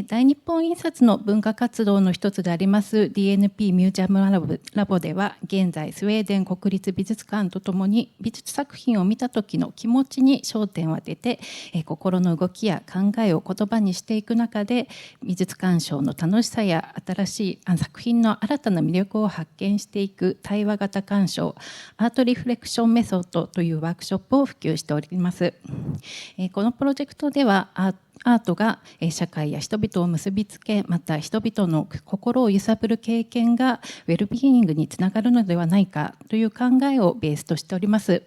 大日本印刷の文化活動の一つであります DNP ミュージアムラボでは、現在スウェーデン国立美術館とともに美術作品を見た時の気持ちに焦点を当てて、心の動きや考えを言葉にしていく中で、美術鑑賞の楽しさや新しい作品の新たな魅力を発見していく対話型鑑賞、アートリフレクションメソッドというワークショップを普及しております。このプロジェクトではアートが社会や人々を結びつけ、また人々の心を揺さぶる経験がウェルビーイングにつながるのではないかという考えをベースとしております。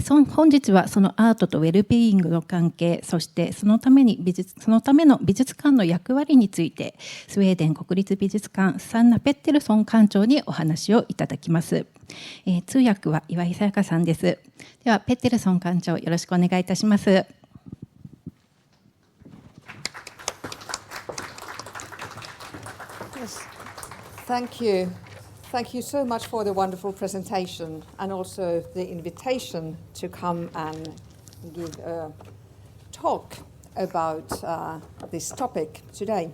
本日はそのアートとウェルビーイングの関係、そしてそのための美術館の役割について、スウェーデン国立美術館サンナ・ペッテルソン館長にお話をいただきます。通訳は岩井さやかさんです。ではペッテルソン館長、よろしくお願いいたします。Thank you. Thank you so much for the wonderful presentation and also the invitation to come and give a talk about this topic today.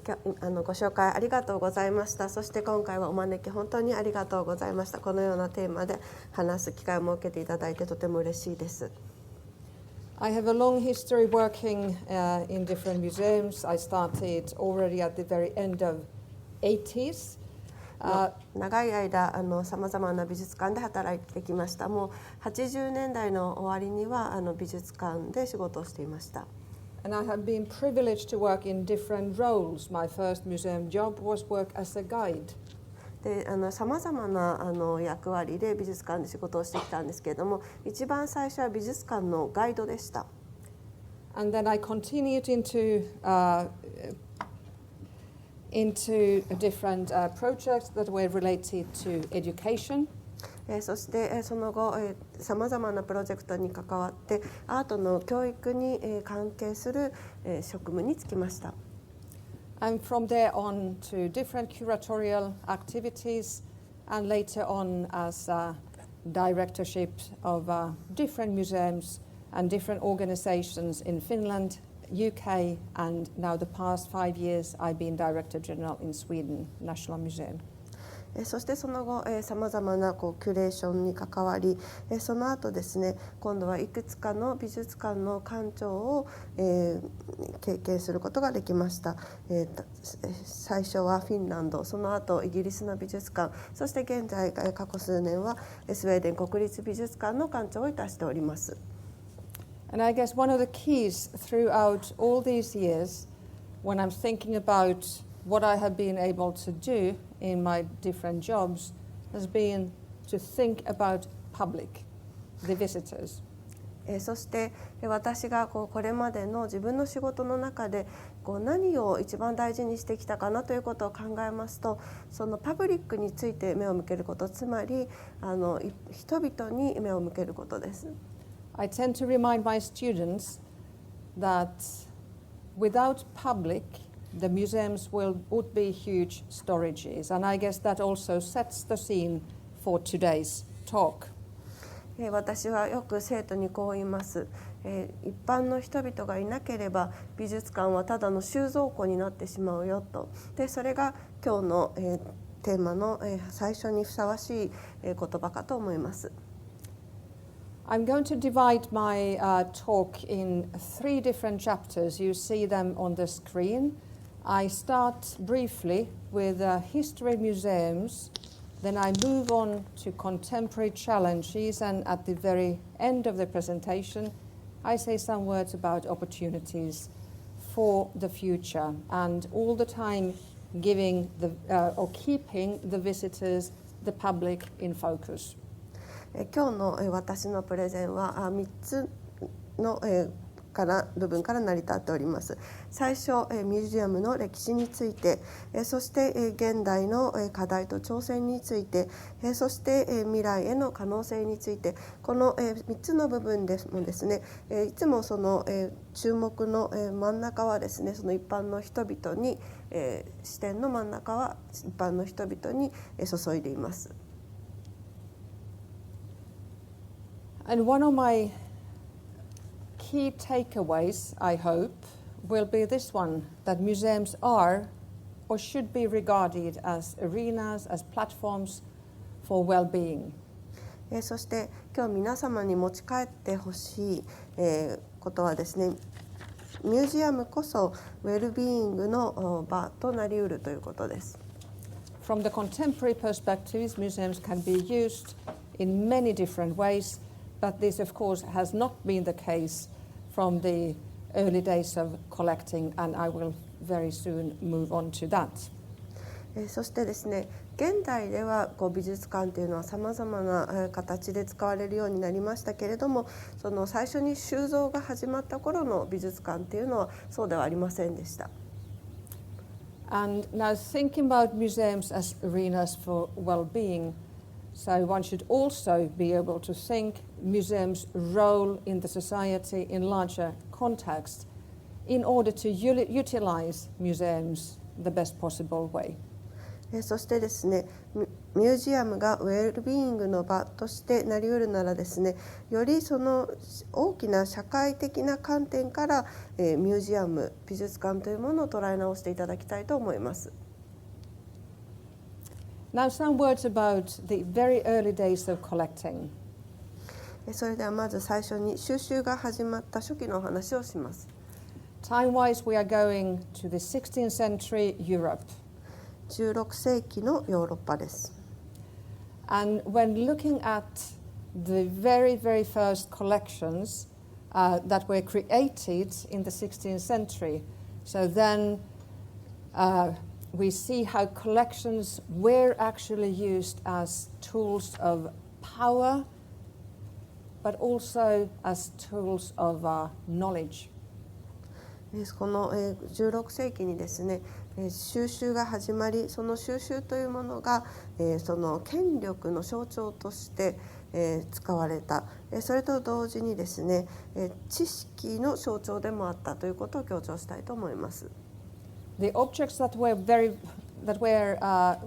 ご紹介ありがとうございました。そして今回はお招き本当にありがとうございました。このようなテーマで話す機会を設けていただいてとても嬉しいです。I have a long history working in different museums. I started already at the very end of 80s. 長い間さまざまな美術館で働いてきました。もう80年代の終わりには美術館で仕事をしていました。And I have been privileged to work in different roles. My first museum job was work as a guide. でさまざまな役割で美術館で仕事をしてきたんですけれども、一番最初は美術館のガイドでした。And then I continued into different projects that were related to education. そしてその後さまざまなプロジェクトに関わってアートの教育に関係する職務に就きました。And from there on to different curatorial activities, and later on as directorship of different museums and different organizations in Finland, UK, and now the past 5 years I've been Director General in Sweden National Museum. そしてその後さまざまなキュレーションに関わり、その後ですね、今度はいくつかの美術館の館長を経験することができました。最初はフィンランド、その後イギリスの美術館、そして現在過去数年はスウェーデン国立美術館の館長をいたしております。And I guess one of the keys throughout all these years, when I'm thinking about what I have been able to do in my different jobs, has been to think about public, the visitors. そして私がこれまでの自分の仕事の中で何を一番大事にしてきたかなということを考えますと、そのパブリックについて目を向けること、つまり人々に目を向けることです。I tend to remind my students that without public, the museums would be huge storages, and I guess that also sets the scene for today's talk. 私はよく生徒にこう言います。一般の人々がいなければ美術館はただの収蔵庫になってしまうよと。で、それが今日のテーマの最初にふさわしい言葉かと思います。I'm going to divide my talk in 3 different chapters. You see them on the screen. I start briefly with history museums, then I move on to contemporary challenges, and at the very end of the presentation, I say some words about opportunities for the future, and all the time giving or keeping the visitors, the public in focus. 今日の私のプレゼンは3つの部分から成り立っております。最初、ミュージアムの歴史について、そして現代の課題と挑戦について、そして未来への可能性について、この3つの部分でもですね、いつもその注目の真ん中はですね、その一般の人々に、視点の真ん中は一般の人々に注いでいます。And one of my key takeaways, I hope, will be this one, that museums are or should be regarded as arenas, as platforms for well-being. そして今日皆様に持ち帰ってほしいことはですね、ミュージアムこそウェルビーイングの場となりうるということです。From the contemporary perspectives, museums can be used in many different ways, but this of course has not been the case from the early days of collecting, and I will very soon move on to that. そしてですね、現代では美術館というのはさまざまな形で使われるようになりましたけれども、その最初に収蔵が始まった頃の美術館というのはそうではありませんでした。And now thinking about museums as arenas for well-being, so one should also be able to think museums' role in the society in larger context in order to utilize museums the best possible way. そしてですね、ミュージアムがウェルビーイングの場としてなりうるならですね、よりその大きな社会的な観点からミュージアム、美術館というものを捉え直していただきたいと思います。Now some words about the very early days of collecting. それではまず最初に収集が始まった初期のお話をします。Time-wise, we are going to the 16th century Europe. 16世紀のヨーロッパです。And when looking at the very, very first collections that were created in the 16th century, so then we see how collections were actually used as tools of power, but also as tools of knowledge. この16世紀にですね、収集が始まり、その収集というものがその権力の象徴として使われた。それと同時にですね、知識の象徴でもあったということを強調したいと思います。The objects that were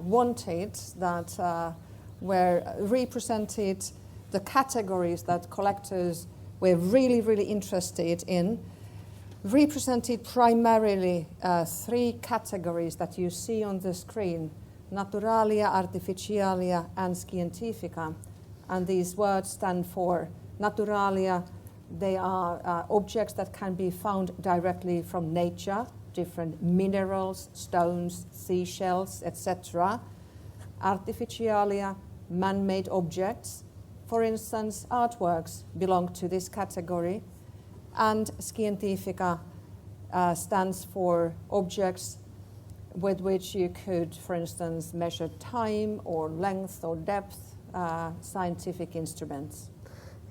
wanted, that were represented the categories that collectors were really, really interested in, represented primarily three categories that you see on the screen: naturalia, artificialia, and scientifica. And these words stand for naturalia. They are objects that can be found directly from nature, different minerals, stones, seashells, etc. Artificialia, man-made objects. For instance, artworks belong to this category. And scientifica stands for objects with which you could, for instance, measure time or length or depth, scientific instruments.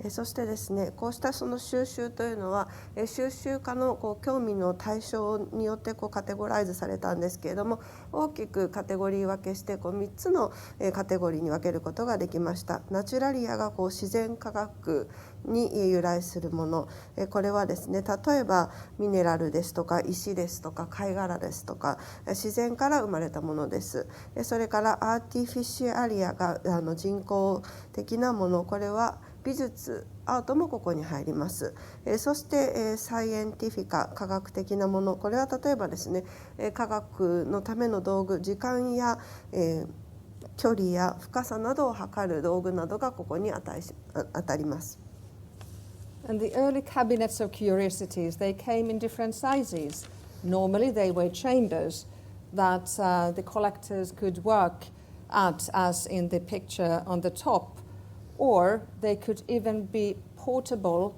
そしてですね、こうしたその収集というのは収集家の興味の対象によってカテゴライズされたんですけれども、大きくカテゴリー分けして3つのカテゴリーに分けることができました。ナチュラリアが自然科学に由来するもの、これはですね、例えばミネラルですとか石ですとか貝殻ですとか自然から生まれたものです。それからアーティフィシアリアが人工的なもの、これは美術、アートもここに入ります。そしてサイエンティフィカ、科学的なもの、これは例えばですね、科学のための道具、時間や距離や深さなどを測る道具などがここに当たります。And the early cabinets of curiosities, they came in different sizes. Normally they were chambers that the collectors could work at, as in the picture on the top, or they could even be portable,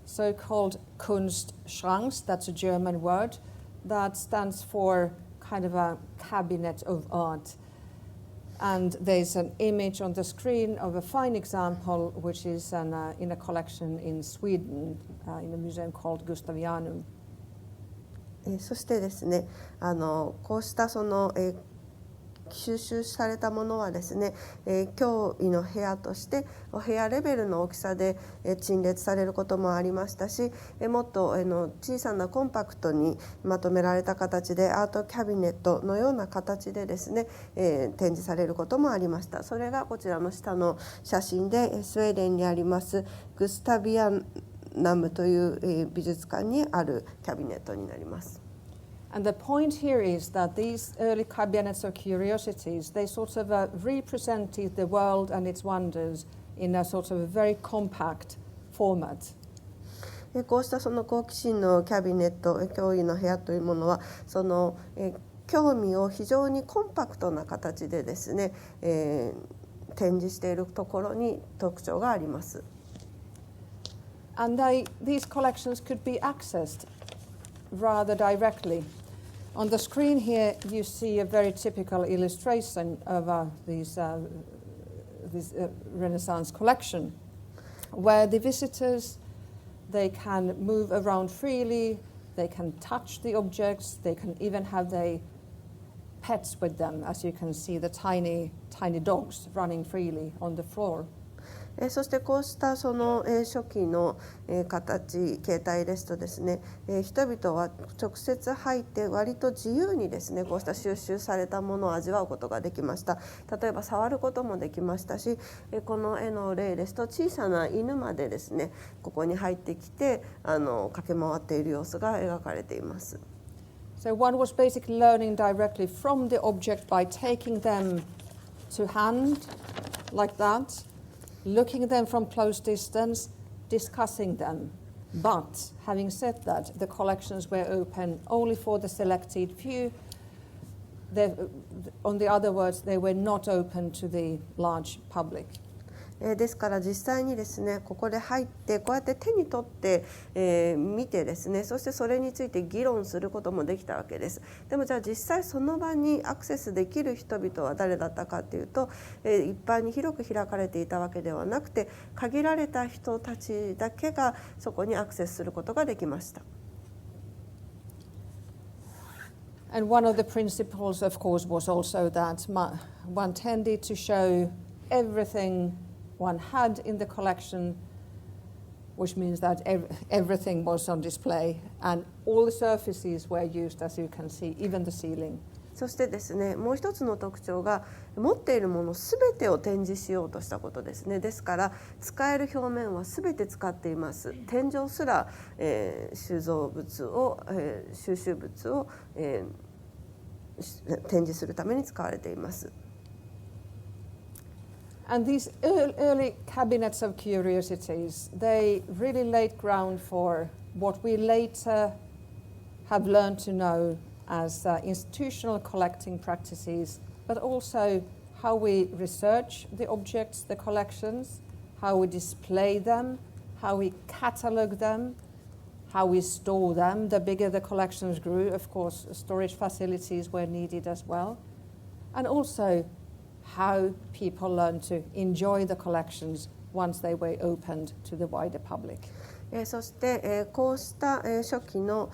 so-called Kunstschranks, that's a German word, that stands for kind of a cabinet of art. And there's an image on the screen of a fine example, which is in a collection in Sweden, in a museum called Gustavianum. そしてですね、こうしたその収集されたものはですね、驚異の部屋としてお部屋レベルの大きさで陳列されることもありましたし、もっと小さなコンパクトにまとめられた形でアートキャビネットのような形でですね、展示されることもありました。それがこちらの下の写真でスウェーデンにありますグスタビアヌナムという、美術館にあるキャビネットになります。And the point here is that these early cabinets of curiosities, they sort of represented the world and its wonders in a sort of a very compact format. こうしたその好奇心のキャビネット、驚異の部屋というものは、その興味を非常にコンパクトな形でですね、展示しているところに特徴があります。And these collections could be accessed rather directly. On the screen here you see a very typical illustration of this Renaissance collection, where the visitors, they can move around freely, they can touch the objects, they can even have their pets with them, as you can see the tiny dogs running freely on the floor. そしてこうしたその初期の形形態ですとですね、人々は直接入って割と自由にですね、こうした収集されたものを味わうことができました。例えば触ることもできましたし、この絵の例ですと小さな犬までですね、ここに入ってきて駆け回っている様子が描かれています。So one was basically learning directly from the object by taking them to hand like that, looking at them from close distance, discussing them. But having said that, the collections were open only for the selected few. On the other words, they were not open to the large public. ですから実際にですね、ここで入ってこうやって手に取って、見てですね、そしてそれについて議論することもできたわけです。でもじゃあ実際その場にアクセスできる人々は誰だったかというと、一般に広く開かれていたわけではなくて、限られた人たちだけがそこにアクセスすることができました。And one of the principles, of course, was also that one tended to show everything one had in the collection, which means that everything was on display and all the surfaces were used, as you can see, even the ceiling. そしてですね、もう一つの特徴が持っているものすべてを展示しようとしたことですね。ですから使える表面はすべて使っています。天井すら、収蔵物を、収集物を、展示するために使われています。And these early cabinets of curiosities, they really laid ground for what we later have learned to know as institutional collecting practices, but also how we research the objects, the collections, how we display them, how we catalog them, how we store them. The bigger the collections grew, of course, storage facilities were needed as well. And also how people learned to enjoy the collections once they were opened to the wider public. そして、こうした、初期の、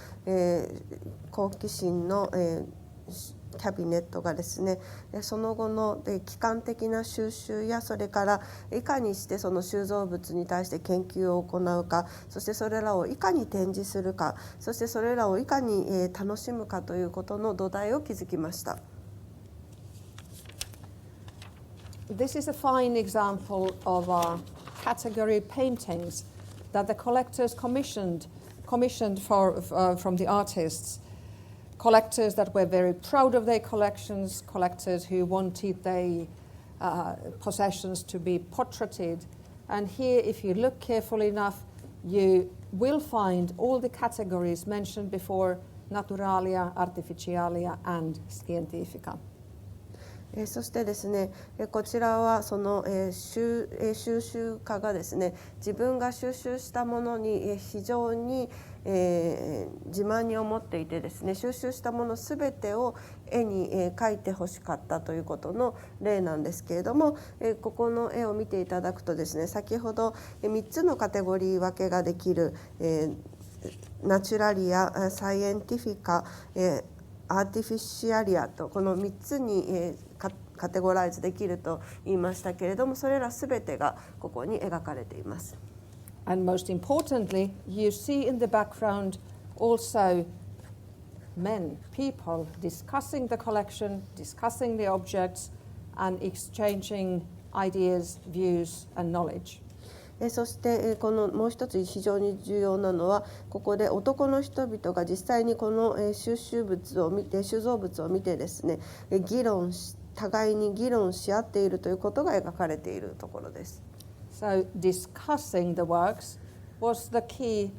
好奇心の、キャビネットがですね、その後の機関的な収集や、それからいかにしてその収蔵物に対して研究を行うか、そしてそれらをいかに展示するか、そしてそれらをいかに、楽しむかということの土台を築きました。This is a fine example of category paintings that the collectors commissioned from the artists. Collectors that were very proud of their collections, collectors who wanted their possessions to be portraited. And here, if you look carefully enough, you will find all the categories mentioned before: naturalia, artificialia, and scientifica. そしてですね、こちらはその、収集家がですね、自分が収集したものに非常に、自慢に思っていてですね、収集したものすべてを絵に、描いてほしかったということの例なんですけれども、ここの絵を見ていただくとですね、先ほど3つのカテゴリー分けができる、ナチュラリア、サイエンティフィカ、アーティフィシアリアとこの3つに、カテゴライズできると言いましたけれども、それらすべてがここに描かれています。And most importantly, you see in the background also men, people discussing the collection, discussing the objects, and exchanging ideas, views, and knowledge. そしてこのもう一つ非常に重要なのは、ここで男の人々が実際にこの収蔵物を見てですね、互いに議論し合っているということが描かれているところです。So discussing the works was the key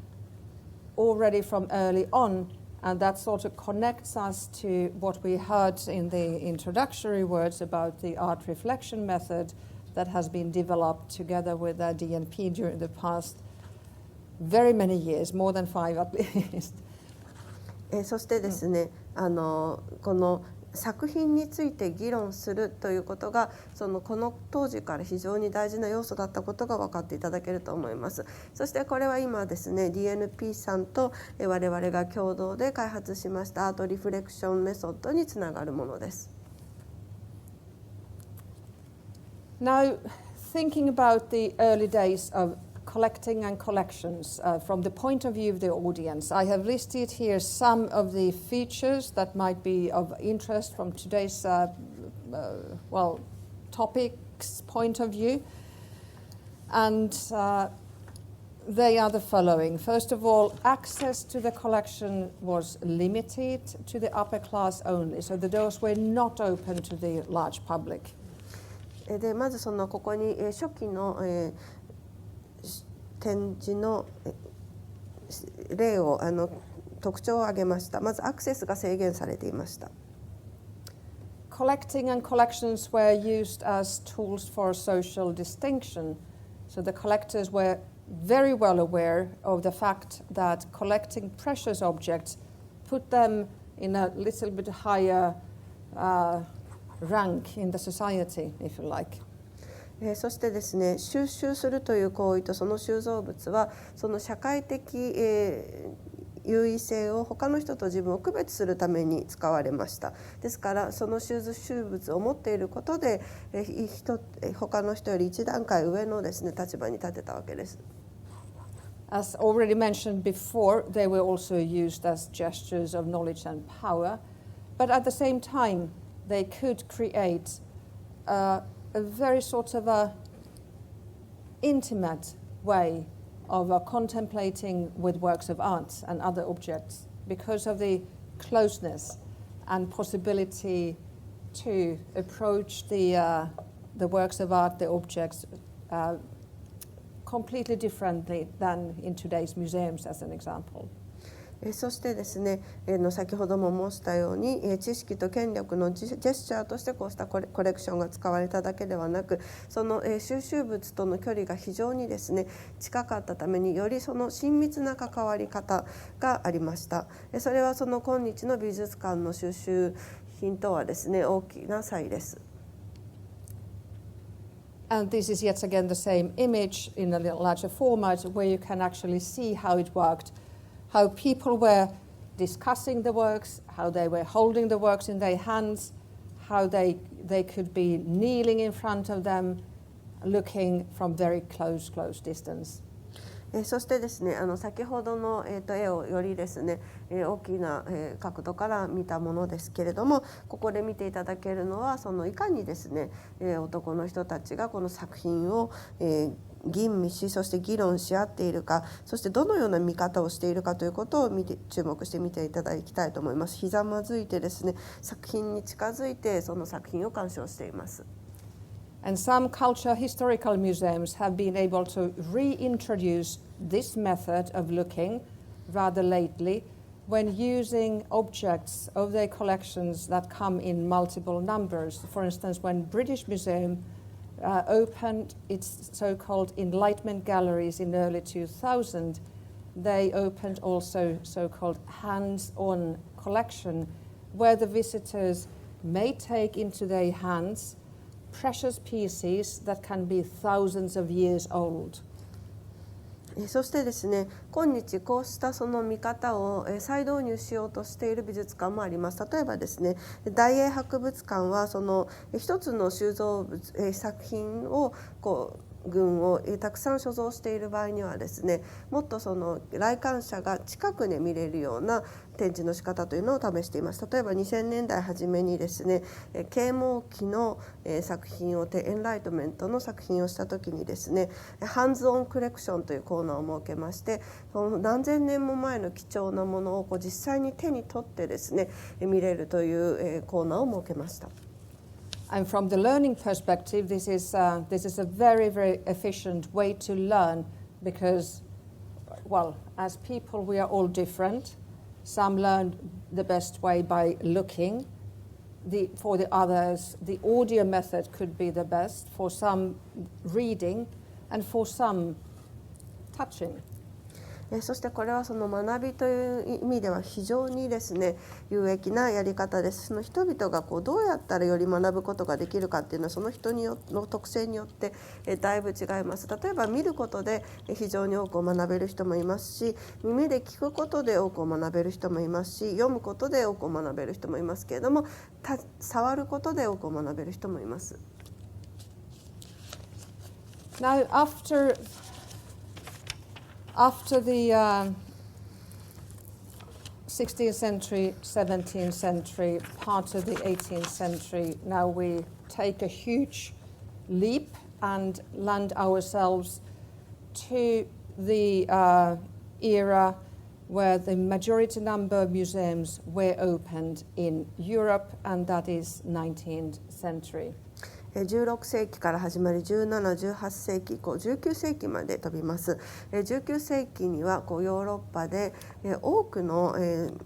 already from early on, and that sort of connects us to what we heard in the introductory words about the art reflection method that has been developed together with DNP during the past very many years, more than 5 at least. そしてですね、この作品について議論するということがこの当時から非常に大事な要素だったことが分かっていただけると思います。そしてこれは今ですね DNP さんと我々が共同で開発しましたアートリフレクションメソッドにつながるものです。Now, thinking about the early days of collecting and collections from the point of view of the audience, I have listed here some of the features that might be of interest from today's topics point of view, and they are the following. First of all, access to the collection was limited to the upper class only, so the doors were not open to the large public. でまずここに初期の展示の例を特徴を挙げました。まずアクセスが制限されていました。Collecting and collections were used as tools for social distinction, so the collectors were very well aware of the fact that collecting precious objects put them in a little bit higher rank in the society, if you like. そしてですね、収集するという行為とその収蔵物はその社会的、優位性を他の人と自分を区別するために使われました。ですからその収集物を持っていることで他の人より一段階上のですね立場に立てたわけです。As already mentioned before, they were also used as gestures of knowledge and power, but at the same time they could create a very sort of a intimate way of contemplating with works of art and other objects because of the closeness and possibility to approach the works of art, the objects, completely differently than in today's museums, as an example. そしてですね、先ほども申したように知識と権力のジェスチャーとしてこうしたコレクションが使われただけではなく、その収集物との距離が非常にですね近かったためによりその親密な関わり方がありました。それはその今日の美術館の収集品とはですね大きな差異です。And this is yet again the same image in a little larger format where you can actually see how it worked, how people were discussing the works, how they were holding the works in their hands, how they could be kneeling in front of them, looking from very close distance. そしてですね、先ほどの、絵をよりですね、大きな、角度から見たものですけれども、ここで見ていただけるのはいかにですね、男の人たちがこの作品を、吟味し、そして議論し合っているか、そしてどのような見方をしているかということを注目して見ていただきたいと思います。ひざまずいてですね、作品に近づいてその作品を鑑賞しています。And some cultural historical museums have been able to reintroduce this method of looking rather lately when using objects of their collections that come in multiple numbers. For instance, when British Museum opened its so-called Enlightenment galleries in early 2000, they opened also so-called hands-on collection where the visitors may take into their hands precious pieces that can be thousands of years old. そしてですね、今日こうしたその見方を再導入しようとしている美術館もあります。例えばですね、大英博物館はその一つの収蔵物作品を群をたくさん所蔵している場合にはですね、もっとその来館者が近くで見れるような展示の仕方というのを試しています。例えば2000年代初めにですね、啓蒙期の作品をエンライトメントの作品をした時にですね、ハンズオンコレクションというコーナーを設けまして、その何千年も前の貴重なものを実際に手に取ってですね見れるというコーナーを設けました。And from the learning perspective, this is a very, very efficient way to learn because, well, as people, we are all different. Some learn the best way by looking. For the others, the audio method could be the best. For some, reading, and for some, touching. そしてこれはその学びという意味では非常にですね有益なやり方です。その人々がどうやったらより学ぶことができるかっていうのはその人の特性によってだいぶ違います。例えば見ることで非常に多くを学べる人もいますし、耳で聞くことで多くを学べる人もいますし、読むことで多くを学べる人もいますけれども、触ることで多くを学べる人もいます。Now, after the 16th century, 17th century, part of the 18th century, now we take a huge leap and land ourselves to the era where the majority number of museums were opened in Europe, and that is 19th century. 16世紀から始まり17、18世紀以降19世紀まで飛びます。19世紀にはヨーロッパで多くの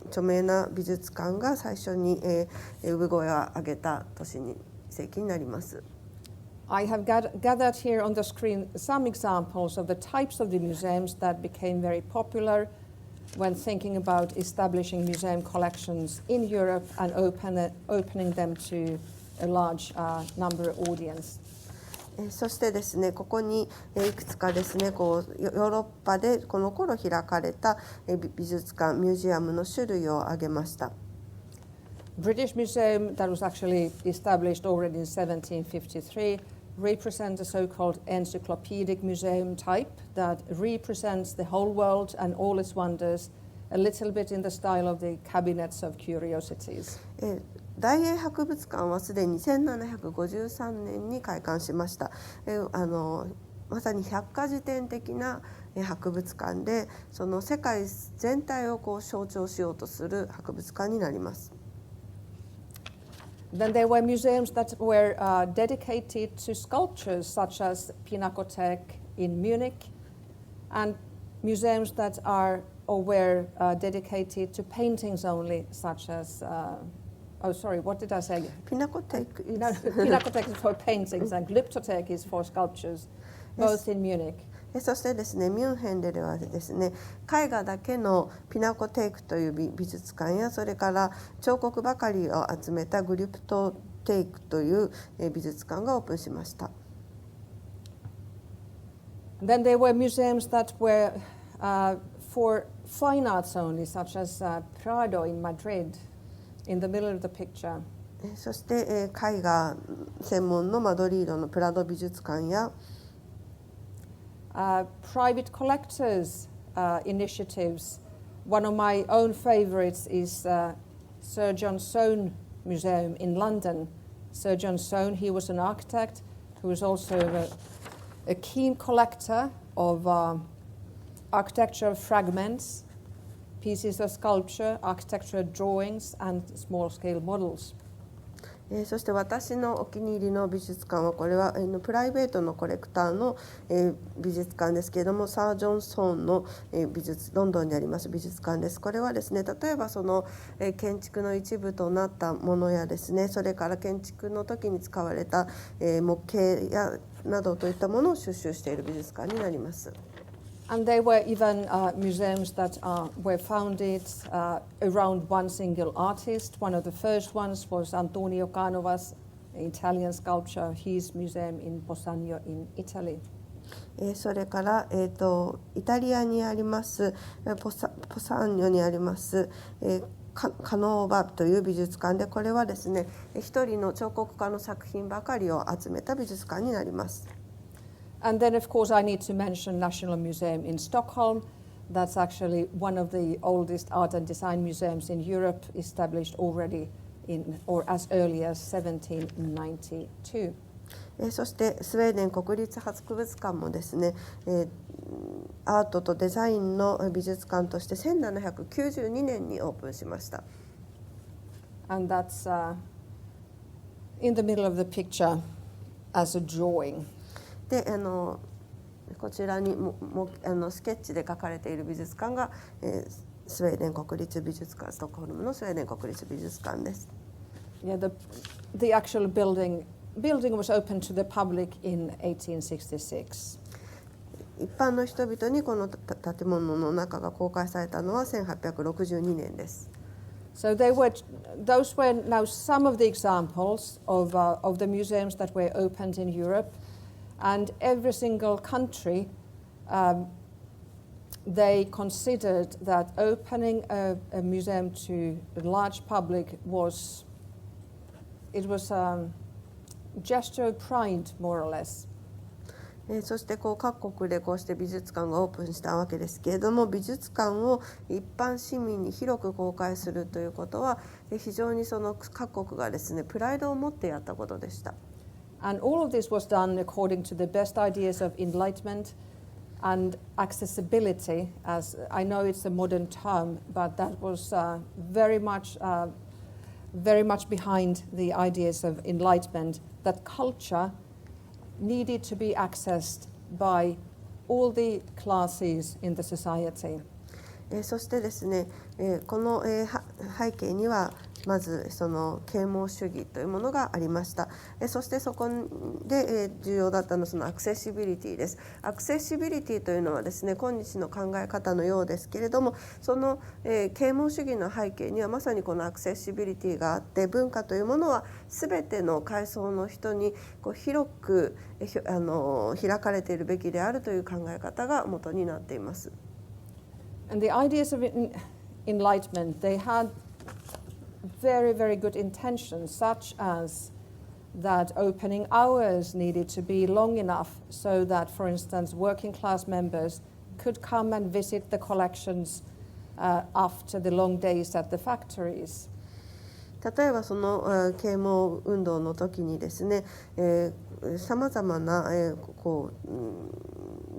著名な美術館が最初に産声を上げた世紀になります。I have gathered here on the screen some examples of the types of the museums that became very popular when thinking about establishing museum collections in Europe and opening them to a large number of audience. そしてですね、ここにいくつかですね、ヨーロッパでこの頃開かれた美術館、ミュージアムの種類を挙げました。British Museum that was actually established already in 1753 represents the so-called encyclopedic museum type that represents the whole world and all its wonders, a little bit in the style of the cabinets of curiosities. 大英博物館はすでに1753年に開館しました。まさに百科事典的な博物館で、その世界全体を象徴しようとする博物館になります。Then there were museums that were dedicated to sculptures, such as Pinakothek in Munich, and museums that were dedicated to paintings only, such as oh, sorry, what did I say? Pinakothek Pinakothek is for paintings and Glyptothek is for sculptures, both in Munich. そしてですね、ミュンヘンではですね、絵画だけのピナコテイクという美術館や、それから彫刻ばかりを集めたグリプトテイクという美術館がオープンしました。Then there were museums that were for fine arts only, such as Prado in Madrid. In the middle of the picture. そして絵画専門のマドリードのプラド美術館や、private collectors initiatives. One of my own favorites is Sir John Soane Museum in London. Sir John Soane, he was an architect who was also a keen collector of architectural fragments, pieces of sculpture, architectural drawings, and small-scale models. そして私のお気に入りの美術館は、これはプライベートのコレクターの美術館ですけれども、サー・ジョン・ソーンのロンドンにあります美術館です。これはですね、例えばその建築の一部となったものやですね、それから建築の時に使われた模型やなどといったものを収集している美術館になります。And there were even museums that were founded around one single artist. One of the first ones was Antonio Canova's Italian sculpture, his museum in Posagno in Italy. それから、イタリアにありますポサンニョにありますカノーバという美術館で、これはですね、一人の彫刻家の作品ばかりを集めた美術館になります。And then, of course, I need to mention National Museum in Stockholm. That's actually one of the oldest art and design museums in Europe, established already or as early as 1792. そしてスウェーデン国立博物館もですね、アートとデザインの美術館として1792年にオープンしました。And that's in the middle of the picture as a drawing. でこちらにスケッチで描かれている美術館が、スウェーデン国立美術館、ストックホルムのスウェーデン国立美術館です。Yeah, the actual building was open to the public in 1866. 一般の人々にこの建物の中が公開されたのは1862年です。So those were now some of the examples of the museums that were opened in Europe, and every single country they considered that opening a museum to the large public was a gesture of pride, more or less. そして各国でこうして美術館がオープンしたわけですけれども、美術館を一般市民に広く公開するということは非常にその各国がですねプライドを持ってやったことでした。And all of this was done according to the best ideas of enlightenment and accessibility, as I know it's a modern term, but that was very much behind the ideas of enlightenment, that culture needed to be accessed by all the classes in the society. そしてですね、この背景にはまずその啓蒙主義というものがありました。そしてそこで重要だったのはそのアクセシビリティです。アクセシビリティというのはですね、今日の考え方のようですけれども、その啓蒙主義の背景にはまさにこのアクセシビリティがあって、文化というものは全ての階層の人に広く開かれているべきであるという考え方が元になっています。And the ideas of enlightenment, they had very, very good intentions, such as that opening hours needed to be long enough so that, for instance, working class members could come and visit the collections after the long days at the factories. 例えばその啓蒙運動の時にですね、さまざまな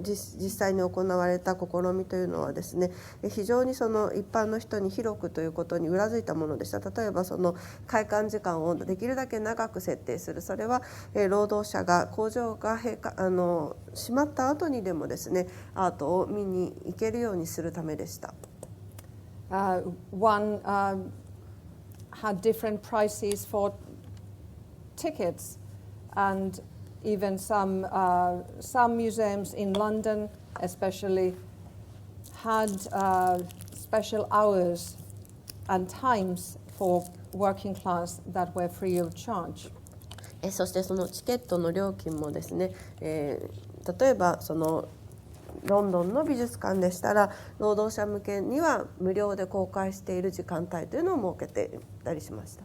実際に行われた試みというのはですね、非常にその一般の人に広くということに裏付いたものでした。例えばその開館時間をできるだけ長く設定する。それは労働者が工場が閉まった後にでもですね、アートを見に行けるようにするためでした。One had different prices for tickets, and even some museums in London especially had special hours and times for working class that were free of charge. そしてそのチケットの料金もですね、例えばそのロンドンの美術館でしたら労働者向けには無料で公開している時間帯というのを設けていたりしました。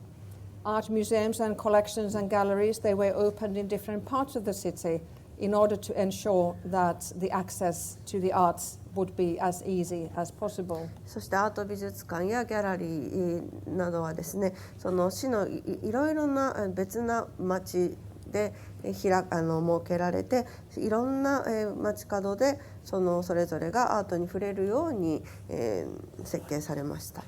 Art museums and collections and galleries, they were opened in different parts of the city in order to ensure that the access to the arts would be as easy as possible. そしてアート美術館やギャラリーなどはですね、その市のいろいろな別な町で設けられて、いろんな街角でそれぞれがアートに触れるように設計されました。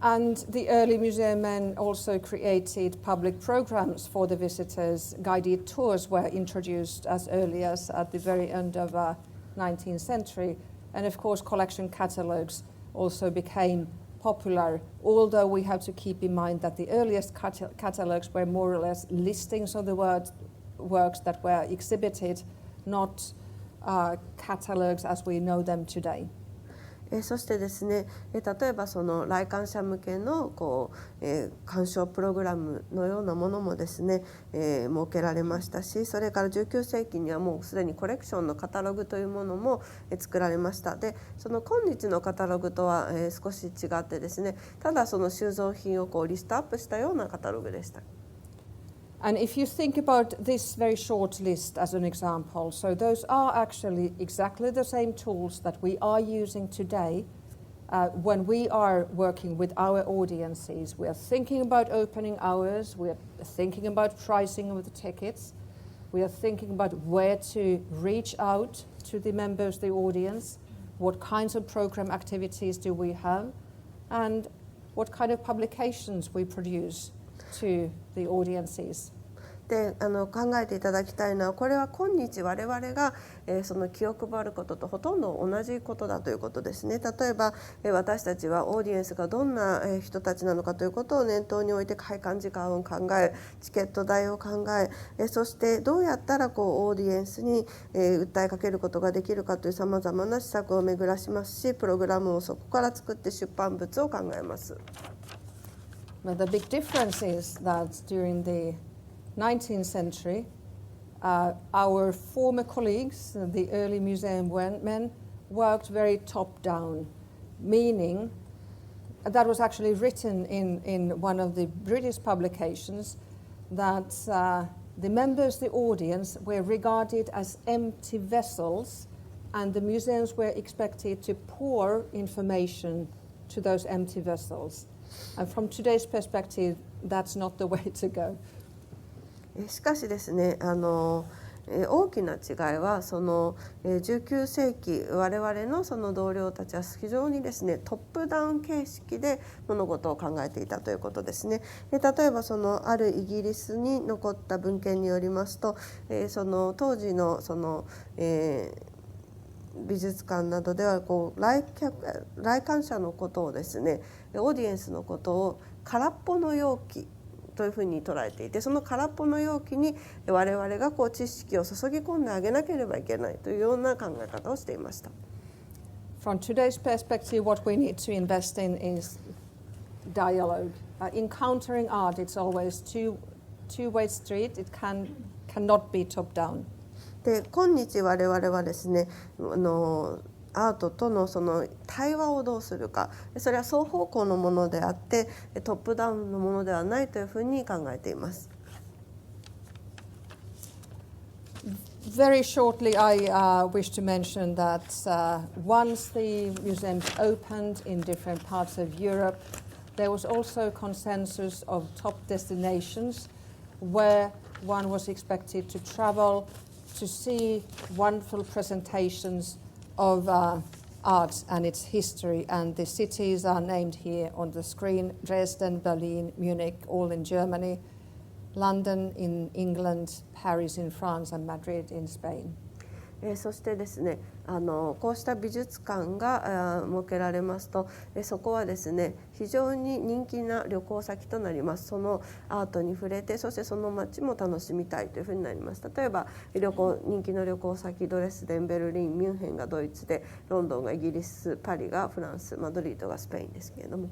And the early museum men also created public programs for the visitors. Guided tours were introduced as early as at the very end of the 19th century. And of course, collection catalogues also became popular, although we have to keep in mind that the earliest catalogues were more or less listings of the works that were exhibited, not catalogues as we know them today. そしてですね、例えばその来館者向けの鑑賞プログラムのようなものもですね、設けられましたし、それから19世紀にはもうすでにコレクションのカタログというものも作られました。で、その今日のカタログとは少し違ってですね、ただその収蔵品をリストアップしたようなカタログでした。And if you think about this very short list as an example, so those are actually exactly the same tools that we are using today when we are working with our audiences. We are thinking about opening hours, we are thinking about pricing of the tickets, we are thinking about where to reach out to the members of the audience, what kinds of program activities do we have, and what kind of publications we produce to the audiences. で考えていただきたいのは、これは今日我々が、その気を配ることとほとんど同じことだということですね。例えば、私たちはオーディエンスがどんな人たちなのかということを念頭に置いて開館時間を考え、チケット代を考え、そしてどうやったらオーディエンスに訴えかけることができるかというさまざまな施策を巡らしますし、プログラムをそこから作って出版物を考えます。But the big difference is that during the 19th century, our former colleagues, the early museum men, worked very top-down, meaning that was actually written in one of the British publications that the members of the audience were regarded as empty vessels, and the museums were expected to pour information to those empty vessels. And from today's perspective, that's not the way to go. しかしですね、大きな違いはその19世紀我々のその同僚たちは非常にですねトップダウン形式で物事を考えていたということですね。例えばそのあるイギリスに残った文献によりますと、その当時のその、美術館などでは来館者のことをですね、オーディエンスのことを空っぽの容器というふうに捉えていて、その空っぽの容器に我々が知識を注ぎ込んであげなければいけないというような考え方をしていました。From today's perspective, what we need to invest in is dialogue. Encountering art, it's always two-way street. It cannot be top-down. で、今日我々はですね、アートとのその対話をどうするか、それは双方向のものであってトップダウンのものではないというふうに考えています。Very shortly, I wish to mention that once the museums opened in different parts of Europe, there was also consensus of top destinations where one was expected to travel to see wonderful presentations of art and its history, and the cities are named here on the screen: Dresden, Berlin, Munich, all in Germany, London in England, Paris in France, and Madrid in Spain. そしてですね、こうした美術館が設けられますと、そこはですね非常に人気な旅行先となります。そのアートに触れて、そしてその街も楽しみたいというふうになります。例えば人気の旅行先、ドレスデン、ベルリン、ミュンヘンがドイツで、ロンドンがイギリス、パリがフランス、マドリードがスペインですけれども。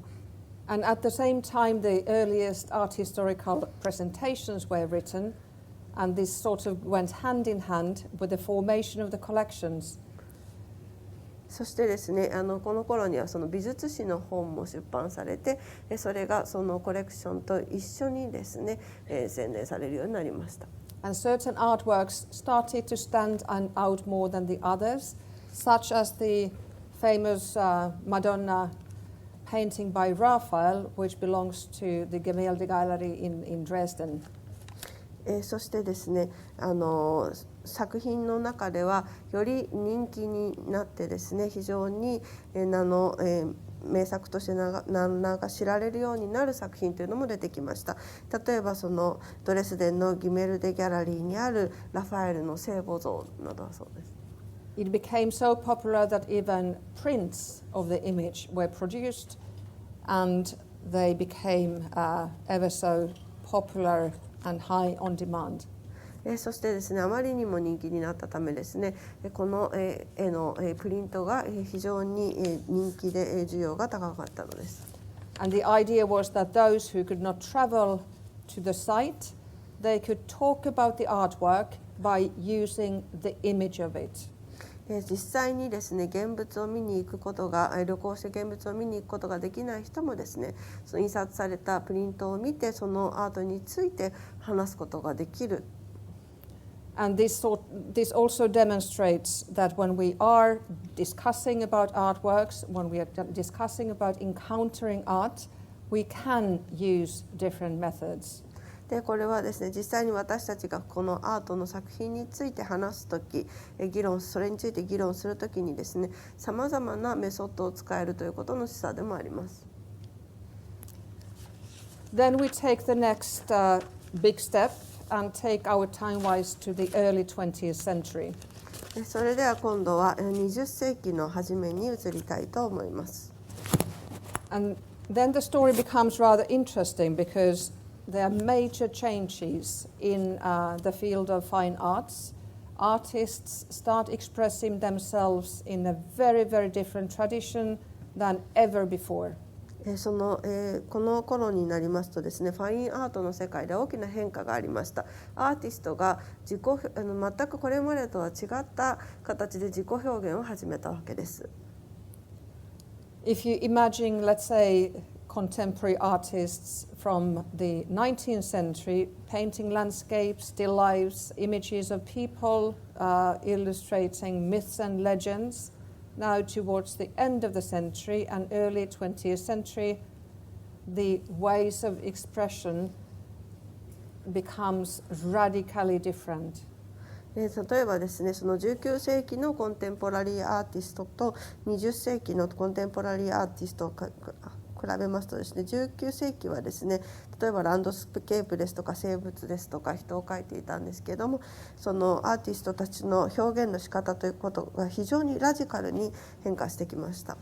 And at the same time, the earliest art historical presentations were written, and this sort of went hand in hand with the formation of the collections. そしてですね、この頃にはその美術史の本も出版されて、それがそのコレクションと一緒にですね、宣伝されるようになりました。And certain artworks started to stand out more than the others, such as the famous Madonna painting by Raphael, which belongs to the Gemäldegallery in Dresden. そしてですね、作品の中ではより人気になってですね、非常に名作として名が知られるようになる作品というのも出てきました。例えばそのドレスデンのギメルデギャラリーにあるラファエルの聖母像などはそうです。It became so popular that even prints of the image were produced, and they became ever so popular and high on demand. そしてですね、あまりにも人気になったためですね、この絵のプリントが非常に人気で需要が高かったのです。And the idea was that those who could not travel to the site, they could talk about the artwork by using the image of it. 実際にですね現物を見に行くことが旅行して現物を見に行くことができない人もですねその印刷されたプリントを見てそのアートについて話すことができる。And this also demonstrates that when we are discussing about artworks, when we are discussing about encountering art, we can use different methods. でこれはですね実際に私たちがこのアートの作品について話すときそれについて議論するときにですねさまざまなメソッドを使えるということの示唆でもあります。Then we take the next big step and take our time-wise to the early 20th century. それでは今度は20世紀の初めに移りたいと思います。And then the story becomes rather interesting because there are major changes in the field of fine arts. Artists start expressing themselves in a very, very different tradition than ever before. この頃になりますとですねファインアートの世界で大きな変化がありました。アーティストが全くこれまでとは違った形で自己表現を始めたわけです。If you imagine, let's say, contemporary artists from the 19th century painting landscapes, still lifes, images of people, illustrating myths and legends. Now towards the end of the century and early 20th century, the ways of expression becomes radically different. 例えばですねその19世紀のコンテンポラリーアーティストと20世紀のコンテンポラリーアーティストを比べますとですね19世紀はですね例えばランドスケープですとか生物ですとか人を描いていたんですけれどもそのアーティストたちの表現の仕方ということが非常にラジカルに変化してきました。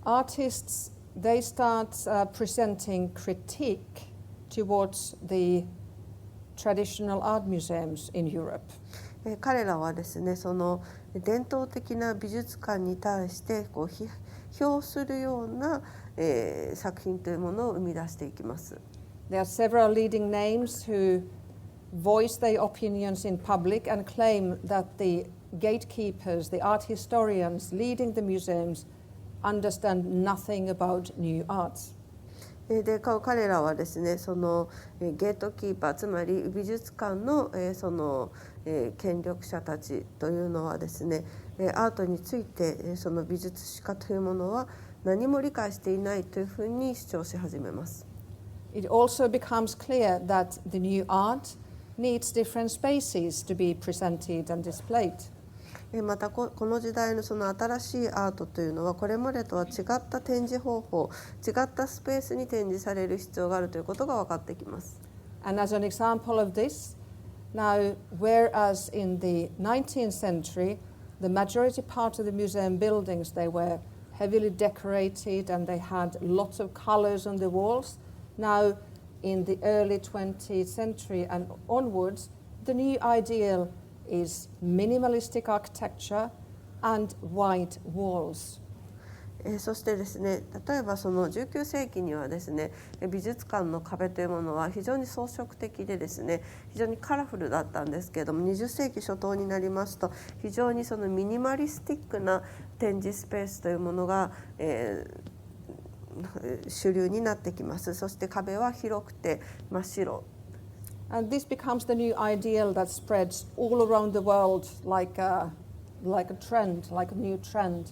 Artists, they start presenting critique towards the traditional art museums in Europe. 彼らはですねその伝統的な美術館に対して批評するような、作品というものを生み出していきます。There are several leading names who voice their opinions in public and claim that the gatekeepers, the art historians leading the museums understand nothing about new arts. で彼らはですねそのゲートキーパーつまり美術館のその権力者たちというのはですねアートについてその美術史家というものは何も理解していないというふうに主張し始めます。It also becomes clear that the new art needs different spaces to be presented and displayed. またこの時代のその新しいアートというのはこれまでとは違った展示方法、違ったスペースに展示される必要があるということが分かってきます。And as an example of this, now whereas in the 19th century, the majority part of the museum buildings, they were heavily decorated and they had lots of colors on the walls. Now in the early 20th century and onwards, the new ideal is minimalistic architecture and white walls. そしてですね例えばその19世紀にはですね美術館の壁というものは非常に装飾的でですね非常にカラフルだったんですけれども20世紀初頭になりますと非常にそのミニマリスティックな展示スペースというものが、主流になってきます。そして壁は広くて真っ白。And this becomes the new ideal that spreads all around the world like a trend, like a new trend.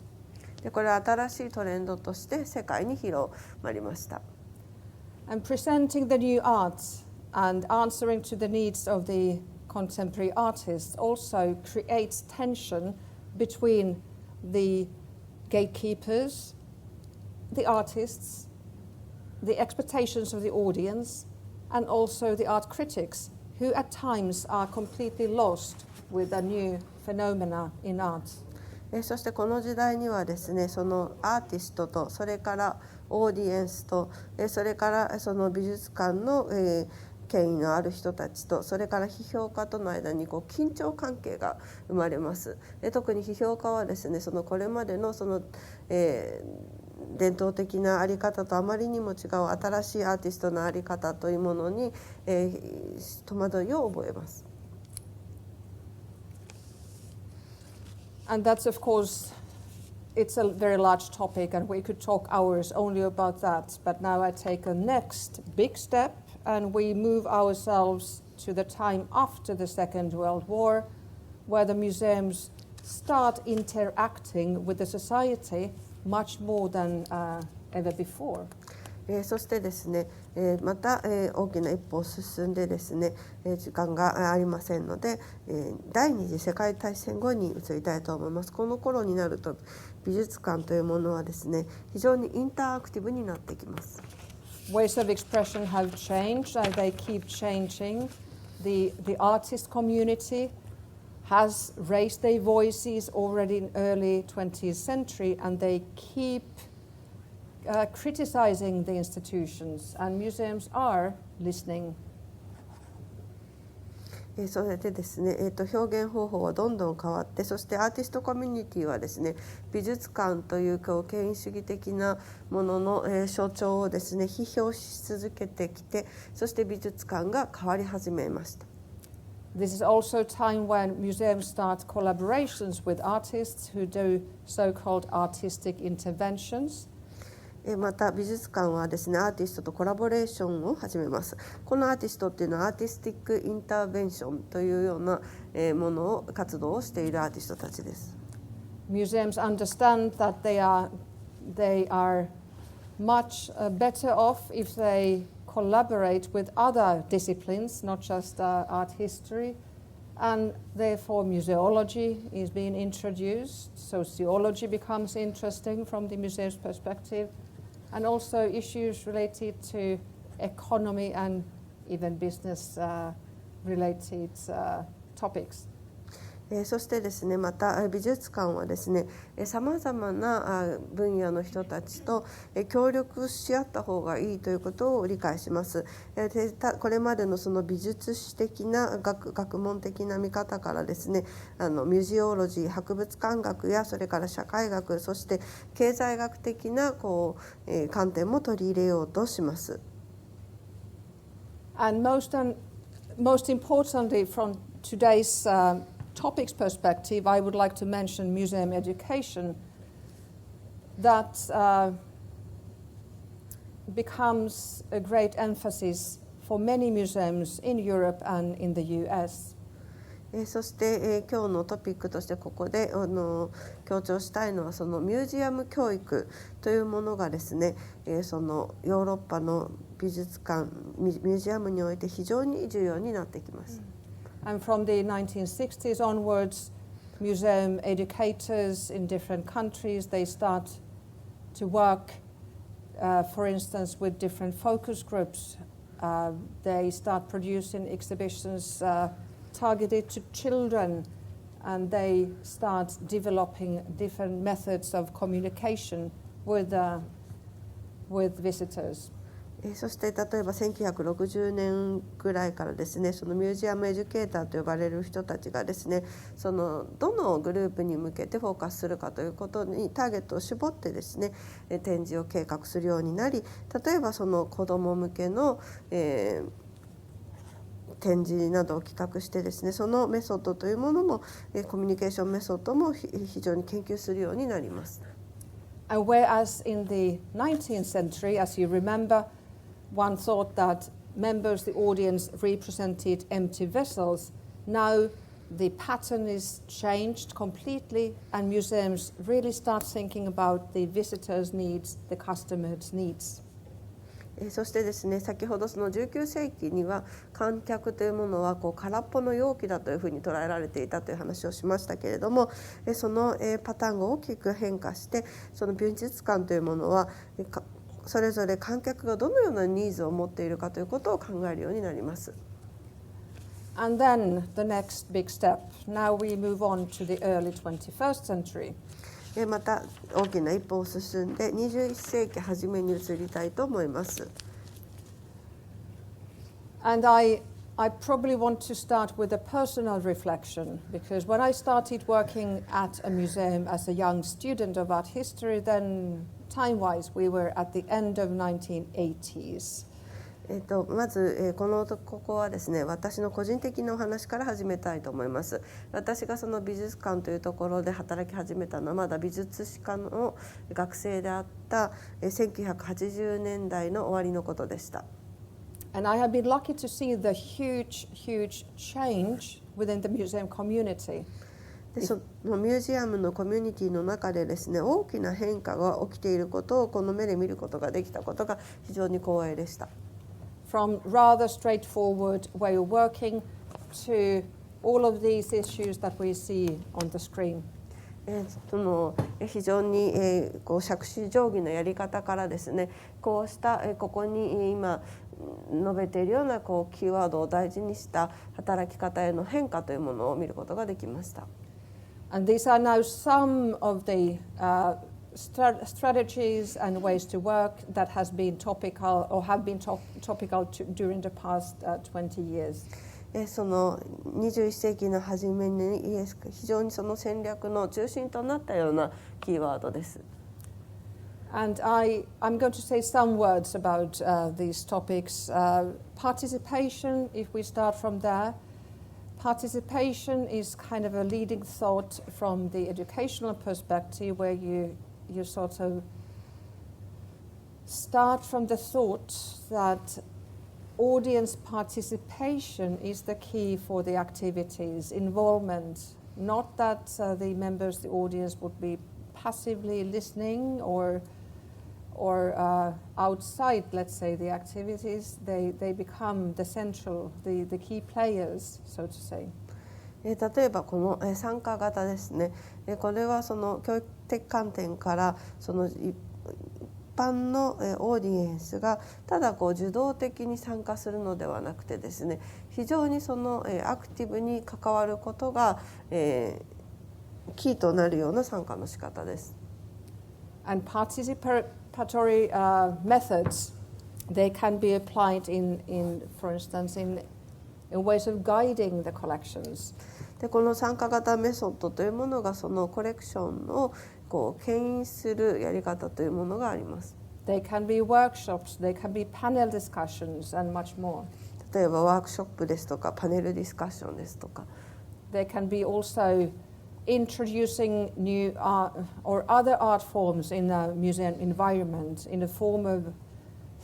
でこれは新しいトレンドとして世界に広まりました。And presenting the new arts and answering to the needs of the contemporary artists also creates tension between the gatekeepers, the artists, the expectations of the audience, and also the art critics, who at times are completely lost with a new phenomena in art. そしてこの時代にはですねそのアーティストとそれからオーディエンスとそれからその美術館の権威のある人たちとそれから批評家との間に緊張関係が生まれます。特に批評家はですねそのこれまでのその、伝統的なあり方とあまりにも違う新しいアーティストのあり方というものに、戸惑いを覚えます。And that's, of course, it's a very large topic, and we could talk hours only about that. But now I take a next big step, and we move ourselves to the time after the Second World War, where the museums start interacting with the society much more than ever before. そしてですね、また、大きな一歩を進んでですね、時間がありませんので、第二次世界大戦後に移りたいと思います。この頃になると美術館というものはですね、非常にインタラクティブになってきます。Ways of expression have changed, and they keep changing. The artist community has raised their voices already in early 20th century, and they keep criticizing the institutions, and museums are listening. それでですね、表現方法はどんどん変わって、そしてアーティストコミュニティはですね、美術館という権威主義的なものの、象徴をですね、批評し続けてきて、そして美術館が変わり始めました。This is also a time when museums start collaborations with artists who do so-called artistic interventions. また美術館はですね、アーティストとコラボレーションを始めます。このアーティストっていうのはアーティスティックインターベンションというようなものを活動をしているアーティストたちです。Museums understand that they are much better off if they collaborate with other disciplines, not just art history, and therefore museology is being introduced. Sociology becomes interesting from the museum's perspective, and also issues related to economy and even business related topics. そしてですね、また美術館はですね、さまざまな分野の人たちと協力し合った方がいいということを理解します。これまでのその美術史的な学問的な見方からですね、ミュージオロジー、博物館学やそれから社会学、そして経済学的な観点も取り入れようとします。And most importantly, from today's topics perspective, I would like to mention museum education that becomes a great emphasis for many museums in Europe and in the US. そして、今日のトピックとしてここで強調したいのはそのミュージアム教育というものがですね、そのヨーロッパの美術館ミュージアムにおいて非常に重要になってきます。And from the 1960s onwards, museum educators in different countries, they start to work, for instance, with different focus groups. They start producing exhibitions targeted to children, and they start developing different methods of communication with visitors. そして例えば1960年ぐらいからですね、そのミュージアムエデュケーターと呼ばれる人たちがですね、そのどのグループに向けてフォーカスするかということにターゲットを絞ってですね、展示を計画するようになり、例えばその子ども向けの、展示などを企画してですね、そのメソッドというものもコミュニケーションメソッドも非常に研究するようになります。And whereas in the 19th century, as you remember, one thought that members, the audience, represented empty vessels. Now the pattern is changed completely, and museums really start thinking about the visitors' needs, the customers' needs. そしてですね、先ほどその19世紀には観客というものは空っぽの容器だというふうに捉えられていたという話をしましたけれども、そのパターンが大きく変化して、その美術館というものはそれぞれ観客がどのようなニーズを持っているかということを考えるようになります。And then the next big step. Now we move on to the early 21st century. また大きな一歩を進んで21世紀初めに移りたいと思います。And I probably want to start with a personal reflection, because when I started working at a museum as a young student of art history, then time-wise we were at the end of 1980s. まず、ここはですね、私の個人的なお話から始めたいと思います。私がその美術館というところで働き始めたのはまだ美術史科の学生であった1980年代の終わりのことでした。And I have been lucky to see the huge change within the museum community. でそのミュージアムのコミュニティの中でですね、大きな変化が起きていることをこの目で見ることができたことが非常に光栄でした。From rather straightforward way of working to all of these issues that we see on the screen. その非常に杓子定規のやり方からですね、こうしたここに今述べているようなキーワードを大事にした働き方への変化というものを見ることができました。And these are now some of the strategies and ways to work that has been topical or have been topical during the past 20 years. その21世紀の初めに非常にその戦略の中心となったようなキーワードです。And I'm going to say some words about these topics. Participation, if we start from there, participation is kind of a leading thought from the educational perspective where you sort of start from the thought that audience participation is the key for the activities, involvement, not that the members, the audience would be passively listening or outside, let's say, the activities, they become the central, the key players, so to say. 例えばこの参加型ですね。これはその教育的観点からその一般のオーディエンスがただ受動的に参加するのではなくてですね、非常にそのアクティブに関わることがキーとなるような参加の仕方です。And participatory methods, they can be applied for instance, in ways of guiding the collections. でこの参加型メソッドというものがそのコレクションを牽引するやり方というものがあります。They can be workshops, they can be panel discussions, and much more. 例えばワークショップですとかパネルディスカッションですとか。They can be also introducing new art or other art forms in a museum environment in the form of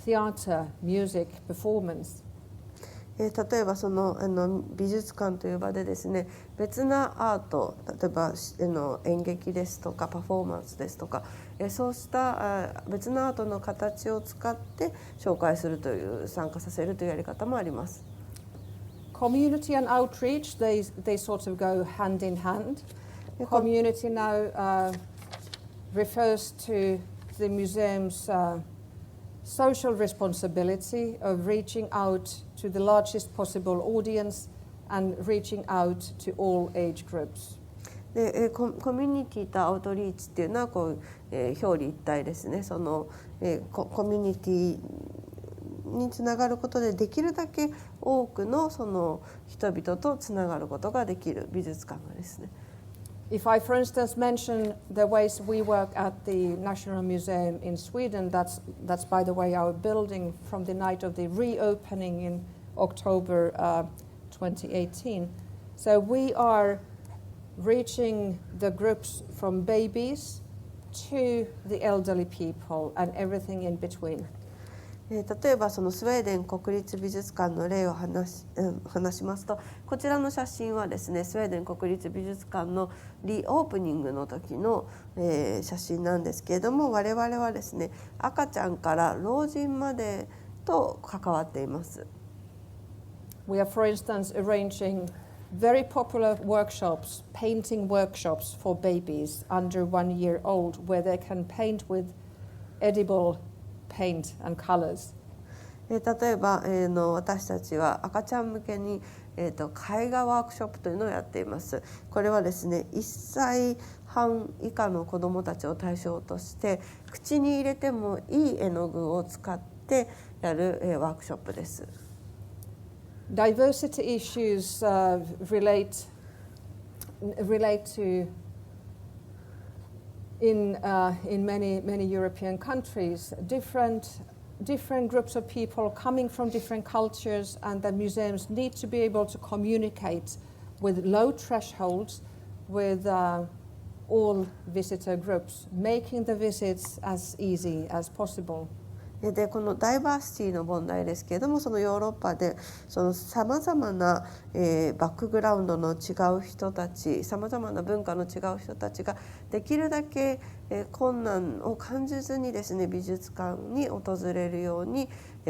theater, music, performance. 例えばその美術館という場でですね、別なアート、例えば演劇ですとかパフォーマンスですとか、そうした別なアートの形を使って紹介するという参加させるというやり方もあります。Community and outreach, they sort of go hand in hand. Community now refers to the museum's social responsibility of reaching out to the largest possible audience and reaching out to all age groups. でコミュニティとアウトリーチっていうのは表裏一体ですね。そのコミュニティにつながることでできるだけ多くのその人々とつながることができる美術館がですね。If I, for instance, mention the ways we work at the National Museum in Sweden, that's by the way our building from the night of the reopening in October 2018. So we are reaching the groups from babies to the elderly people and everything in between. 例えばそのスウェーデン国立美術館の例を話しますと、こちらの写真はですね、スウェーデン国立美術館のリオープニングの時の写真なんですけれども、我々はですね、赤ちゃんから老人までと関わっています。We are, for instance, arranging very popular workshops, painting workshops for babies under 1 year old, where they can paint with edible paint and colors. 例えば、私たちは赤ちゃん向けに、絵画ワークショップというのをやっています。これはですね、1歳半以下の子どもたちを対象として口に入れてもいい絵の具を使ってやる、ワークショップです。Diversity issues relate to in many European countries different different groups of people coming from different cultures, and the museums need to be able to communicate with low thresholds with all visitor groups, making the visits as easy as possible. でこのダイバーシティの問題ですけれども、そのヨーロッパでさまざまな、バックグラウンドの違う人たち、さまざまな文化の違う人たちができるだけ、困難を感じずにですね、美術館に訪れるように、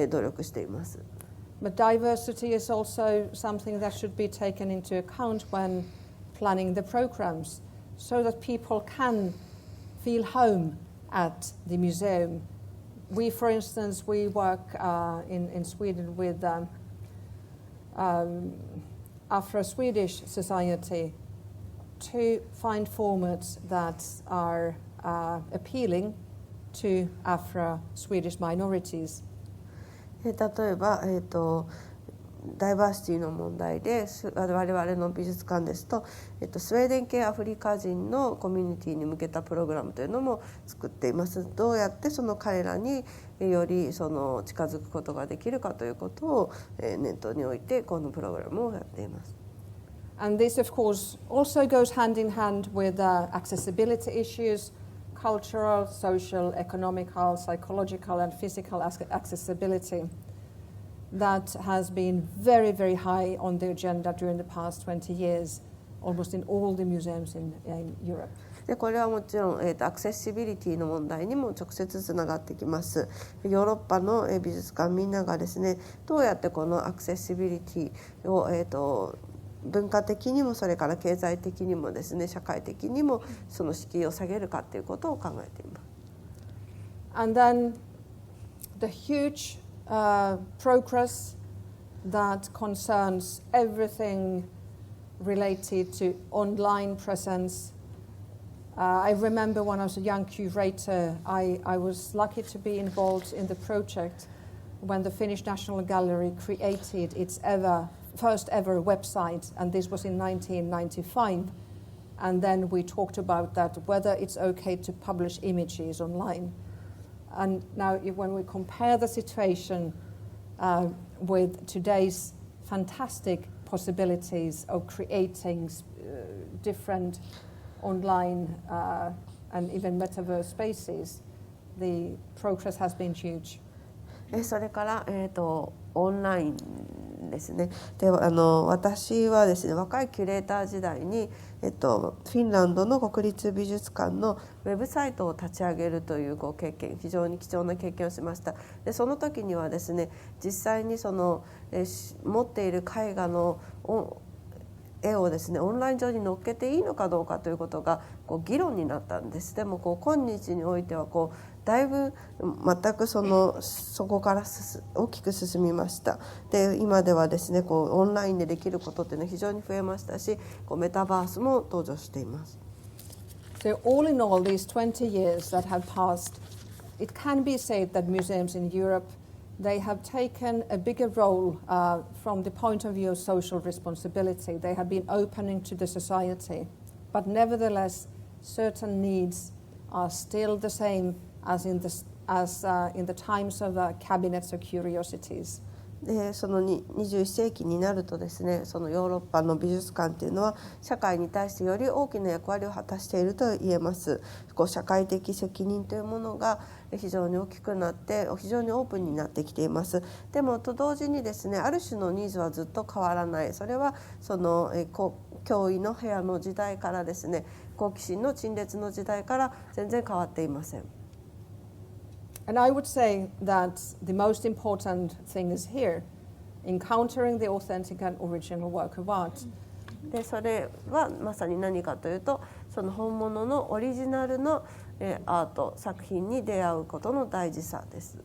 努力しています。But diversity is also something that should be taken into account when planning the programs, so that people can feel home at the museum. We, for instance, we work in Sweden with Afro-Swedish Society to find formats that are appealing to Afro-Swedish minorities. 例えば、ダイバーシティの問題で我々の美術館ですと、スウェーデン系アフリカ人のコミュニティに向けたプログラムというのも作っています。どうやってその彼らにより近づくことができるかということを念頭に置いてこのプログラムをやっています。And this, of course, also goes hand in hand with accessibility issues, cultural, social, economical, psychological, and physical accessibility. That has been very, very high on the agenda during the past 20 years, almost in all the museums in Europe. でこれはもちろん、アクセシビリティの問題にも直接つながってきます。ヨーロッパの美術館みんながですね、どうやってこのアクセシビリティを、文化的にもそれから経済的にもですね、社会的にもその敷居を下げるかということを考えています。And then the huge progress that concerns everything related to online presence. I remember when I was a young curator, I was lucky to be involved in the project when the Finnish National Gallery created its first ever website, and this was in 1995. And then we talked about that, whether it's okay to publish images online. And now when we compare the situation with today's fantastic possibilities of creating different online and even metaverse spaces, the progress has been huge. それから、オンラインですね。で私はですね、若いキュレーター時代に、フィンランドの国立美術館のウェブサイトを立ち上げるという経験、非常に貴重な経験をしました。でその時にはですね、実際に持っている絵画の絵をですね、オンライン上に載っけていいのかどうかということが議論になったんです。でも今日においてはだいぶ全くそこから大きく進みました。で今ではですね、オンラインでできることっていうのは非常に増えましたし、メタバースも登場しています。So all in all, these 20 years that have passed, it can be said that museums in Europe, they have taken a bigger role from the point of view of social responsibility. They have been opening to the society, but nevertheless, certain needs are still the same as in the times of cabinets or curiosities. で21世紀になるとですね、そのヨーロッパの美術館っていうのは社会に対してより大きな役割を果たしていると言えます。社会的責任というものが非常に大きくなって非常にオープンになってきています。でもと同時にですね、ある種のニーズはずっと変わらない。それは脅威の部屋の時代からですね、好奇心の陳列の時代から全然変わっていません。And I would say that the most important thing is here, encountering the authentic and original work of art. でそれはまさに何かというと、その本物のオリジナルのアート作品に出会うことの大事さです。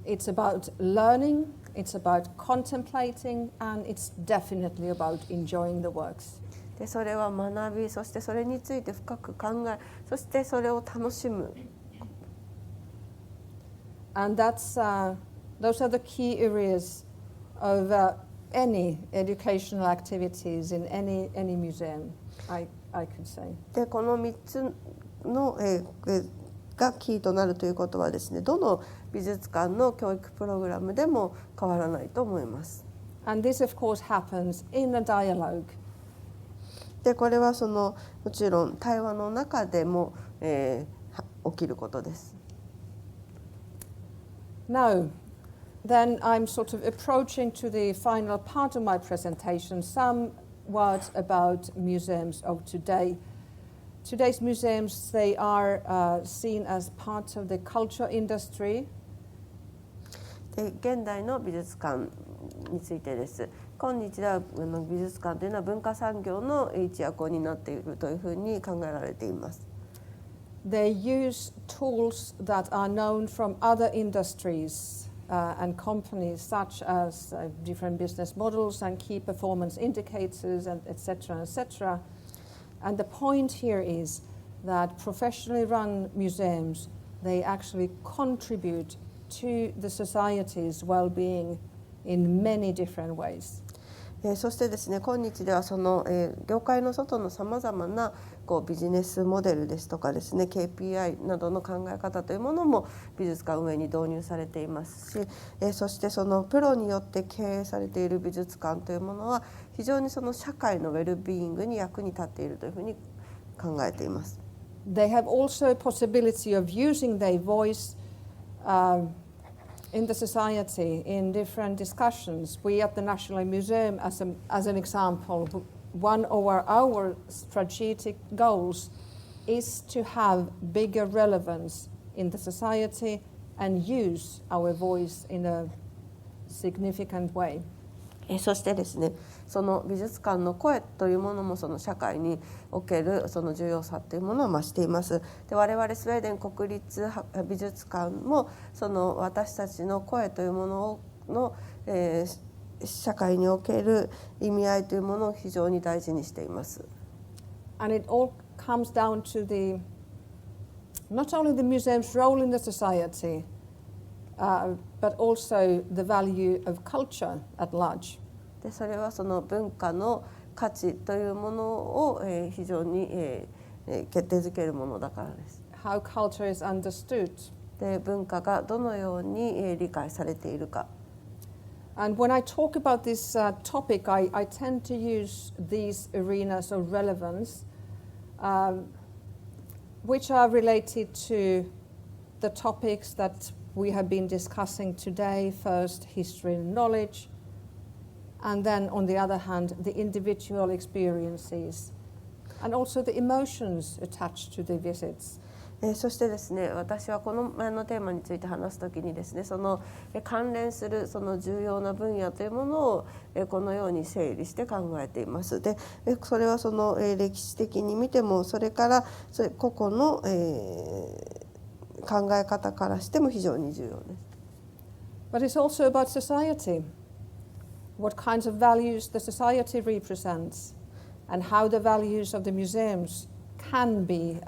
It's about learning, it's about contemplating, and it's definitely about enjoying the works. でそれは学び、そしてそれについて深く考え、そしてそれを楽しむ。And those are the key areas of any educational activities in any museum, I could say. でこの3つのがキーとなるということはですね、どの美術館の教育プログラムでも変わらないと思います。And this, of course, happens in a dialogue. でこれはもちろん対話の中でも、起きることです。Now, then I'm sort of approaching to the final part of my presentation. Some words about museums of today. Today's museums, they are seen as part of the culture industry. で現代の美術館についてです。今日では美術館というのは文化産業の一役を担っているというふうに考えられています。They use tools that are known from other industries and companies, such as different business models and key performance indicators, and etc., etc. And the point here is that professionally run museums, they actually contribute to the society's well-being in many different ways. そしてですね、今日では業界の外のさまざまなビジネスモデルですとかですね、 KPI などの考え方というものも美術館運営に導入されていますし、そしてプロによって経営されている美術館というものは非常に社会のウェルビーイングに役に立っているというふうに考えています。They have also a possibility of using their voice in the society in different discussions. We at the National Museum, as an example, one of our strategic goals is to have bigger relevance in the society and use our voice in a significant way. そしてですね、美術館の声というものも社会における重要さというものを増しています。で我々スウェーデン国立美術館も私たちの声というものの、社会における意味合いというものを非常に大事にしています。And it all comes down to not only the museum's role in the society, but also the value of culture at large. でそれは文化の価値というものを、非常に、決定づけるものだからです。How culture is understood. で文化がどのように、理解されているか。And when I talk about this topic, I tend to use these arenas of relevance, which are related to the topics that we have been discussing today. First, history and knowledge, and then on the other hand, the individual experiences, and also the emotions attached to the visits. そしてですね、私はこのテーマについて話すときにですね、関連する重要な分野というものをこのように整理して考えています。でそれは歴史的に見ても、それから個々の、考え方からしても非常に重要です。But it's also about society. What kinds of values the society represents, and how the values of the museums can be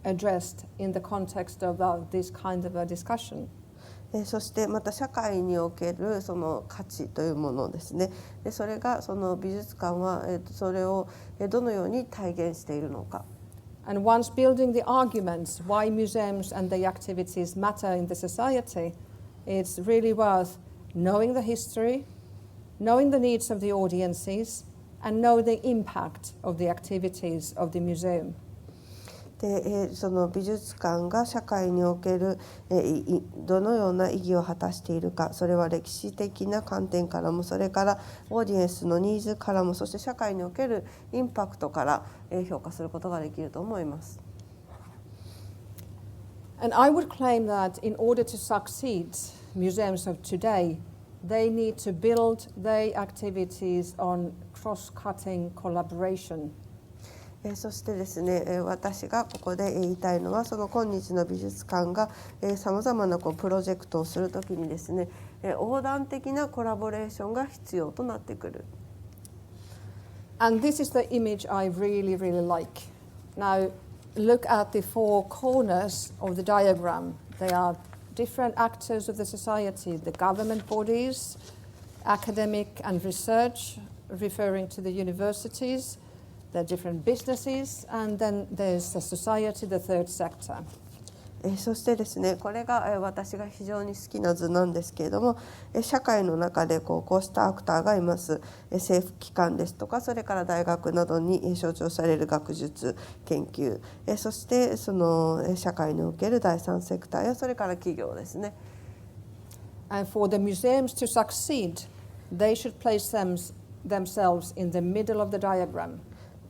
addressed in the context of this kind of a discussion. そしてまた社会における価値というものですね。でそれが美術館はそれをどのように体現しているのか。And once building the arguments why museums and their activities matter in the society, it's really worth knowing the history, knowing the needs of the audiences, and know the impact of the activities of the museum. で美術館が社会におけるどのような意義を果たしているか、それは歴史的な観点からも、それからオーディエンスのニーズからも、そして社会におけるインパクトから評価することができると思います。And I would claim that in order to succeed, museums of today, they need to build their activities on cross-cutting collaboration. そしてですね、私がここで言いたいのは、今日の美術館がさまざまなプロジェクトをするときにですね、横断的なコラボレーションが必要となってくる。And this is the image I really, really like. Now, look at the four corners of the diagram. They are different actors of the society, the government bodies, academic and research, referring to the universities, there are different businesses, and then there's the society, the third sector. そしてですね、これが私が非常に好きな図なんですけれども、社会の中でこうしたアクターがいます。政府機関ですとか、それから大学などに象徴される学術研究、そしてその社会における第三セクターやそれから企業ですね。And for the museums to succeed, they should place themselves in the middle of the diagram.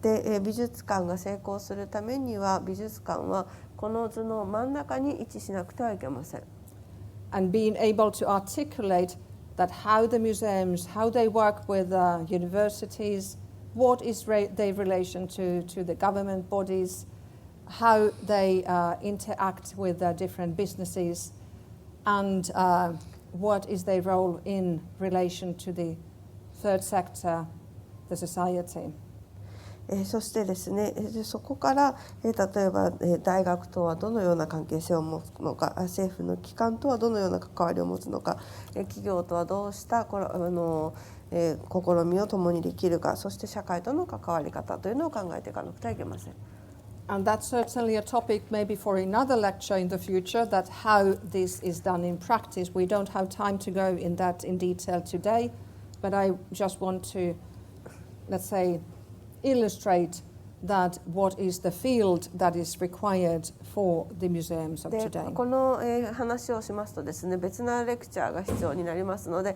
で、美術館が成功するためには、美術館はこの図の真ん中に位置しなくてはいけません。And being able to articulate that how the museums, how they work with universities, what is their relation to the government bodies, how they interact with different businesses, and what is their role in relation to the third sector, the society. そしてですね、そこから例えば大学とはどのような関係性を持つのか、政府の機関とはどのような関わりを持つのか、企業とはどうした試みを共にできるか、そして社会との関わり方というのを考えていかなくてはいけません。And that's certainly a topic maybe for another lecture in the future, that how this is done in practice. We don't have time to go in that in detail today, but I just want to, let's say, illustrate that what is the field that is required for the museums of で today. この話をしますとですね、別なレクチャーが必要になりますので、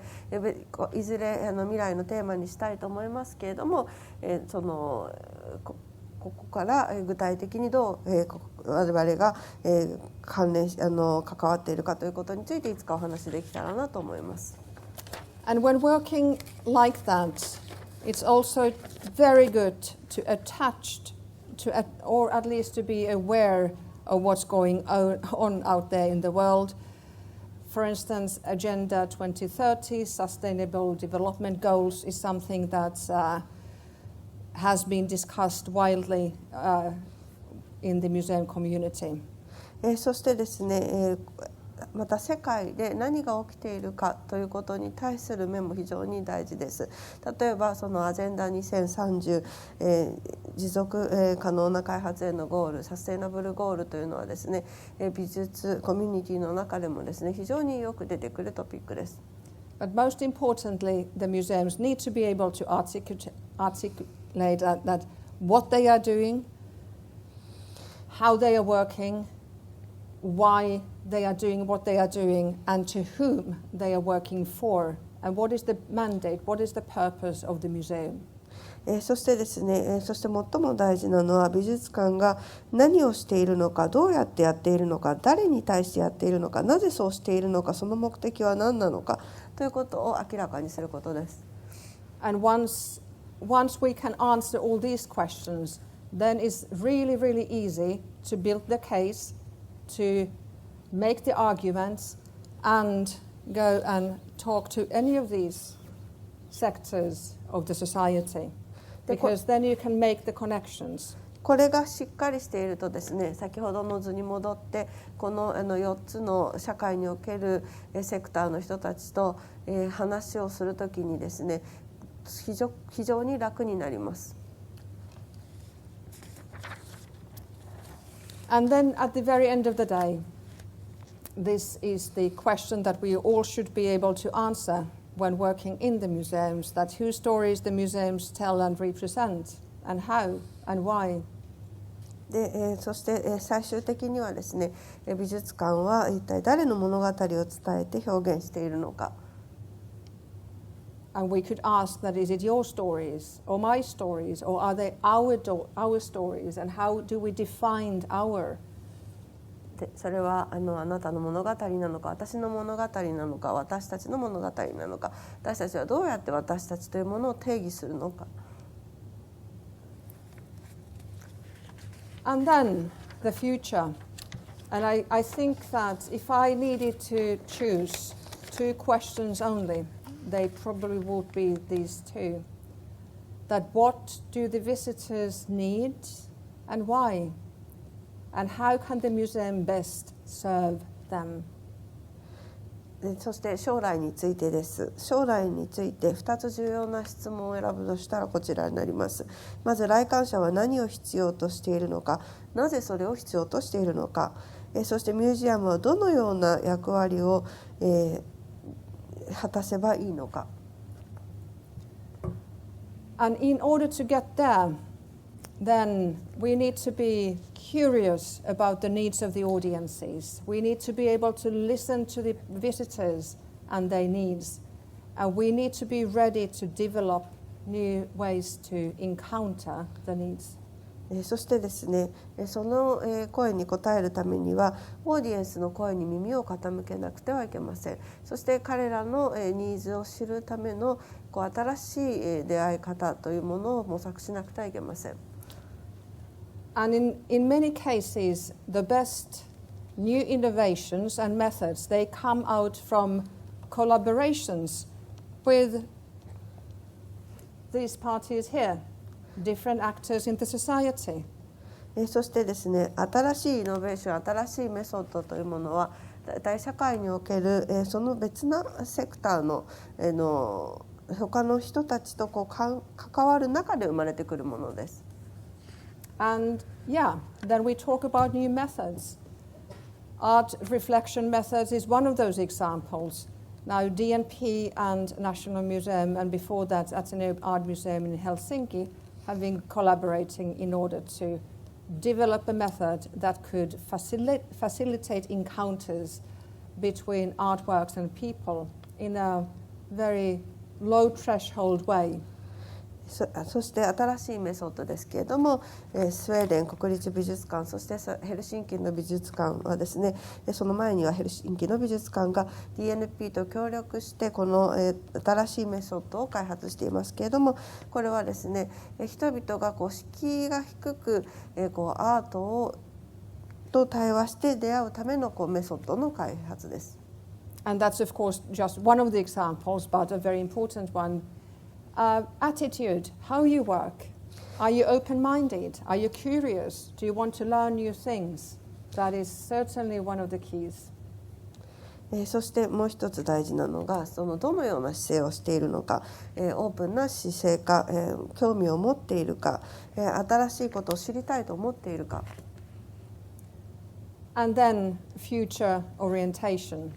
いずれ未来のテーマにしたいと思いますけれども、ここから具体的にどう我々が関わっているかということについていつかお話できたらなと思います。And when working like that, it's also very good to attach to, or at least to be aware of what's going on out there in the world. For instance, Agenda 2030, Sustainable Development Goals, is something that has been discussed widely in the museum community. そしてですね、また世界で何が起きているかということに対する面も非常に大事です。例えばそのアジェンダ2030、持続可能な開発へのゴール、サステイナブルゴールというのはですね、美術コミュニティの中でもですね、非常によく出てくるトピックです。But most importantly, the museums need to be able to articulate that what they are doing, how they are working, why they are doing what they are doing, and to whom they are working for, and what is the mandate, what is the purpose of the museum. そしてですね、そして最も大事なのは美術館が何をしているのか、どうやってやっているのか、誰に対してやっているのか、なぜそうしているのか、その目的は何なのかということを明らかにすることです。And once we can answer all these questions, then it's really, really easy to build the case, to make the arguments, and go and talk to any of these sectors of the society, because then you can make the connections. これがしっかりしているとですね、先ほどの図に戻ってこの4つの社会におけるセクターの人たちと話をするときにですね、非常に楽になります。And then at the very end of the day, this is the question that we all should be able to answer when working in the museums, that whose stories the museums tell and represent, and how and why. でそして最終的にはですね、美術館は一体誰の物語を伝えて表現しているのか。And we could ask that, is it your stories or my stories, or are they our stories, and how do we define our? でそれはあなたの物語なのか、私の物語なのか、私たちの物語なのか、私たちはどうやって私たちというものを定義するのか。And then the future. And I think that if I needed to choose 2 questions only, they probably would be these 2. That what do the visitors need and why? And how can the museum best serve them? そして将来についてです。将来について2つ重要な質問を選ぶとしたらこちらになります。まず来館者は何を必要としているのか、なぜそれを必要としているのか、そしてミュージアムはどのような役割を、果たせばいいのか。And in order to get there, then we need to be curious about the needs of the audiences. We need to be able to listen to the visitors and their needs. And we need to be ready to develop new ways to encounter the needs. そしてですね、その声に応えるためにはオーディエンスの声に耳を傾けなくてはいけません。そして彼らのニーズを知るための新しい出会い方というものを模索しなくてはいけません。And in many cases, the best new innovations and methods, they come out from collaborations with these parties here, different actors in the society. そしてですね、新しいイノベーション、新しいメソッドというものは大社会におけるその別なセクターの他の人たちと関わる中で生まれてくるものです。And yeah, then we talk about new methods. Art reflection methods is one of those examples. Now DNP and National Museum, and before that Ateneo Art Museum in Helsinki, have been collaborating in order to develop a method that could facilitate encounters between artworks and people in a very low threshold way. そして新しいメソッドですけれども、スウェーデン国立美術館、そしてヘルシンキの美術館はですね、その前にはヘルシンキの美術館が DNP と協力してこの新しいメソッドを開発していますけれども、これはですね、人々が敷居が低くアートと対話して出会うためのメソッドの開発です。And that's of course just one of the examples, but a very important one. Attitude, how you work. Are you open-minded? Are you curious? Do you want to learn new things? That is certainly one of the keys. そしてもう一つ大事なのが、どのような姿勢をしているのか、オープンな姿勢か、興味を持っているか、新しいことを知りたいと思っているか。And then future orientation.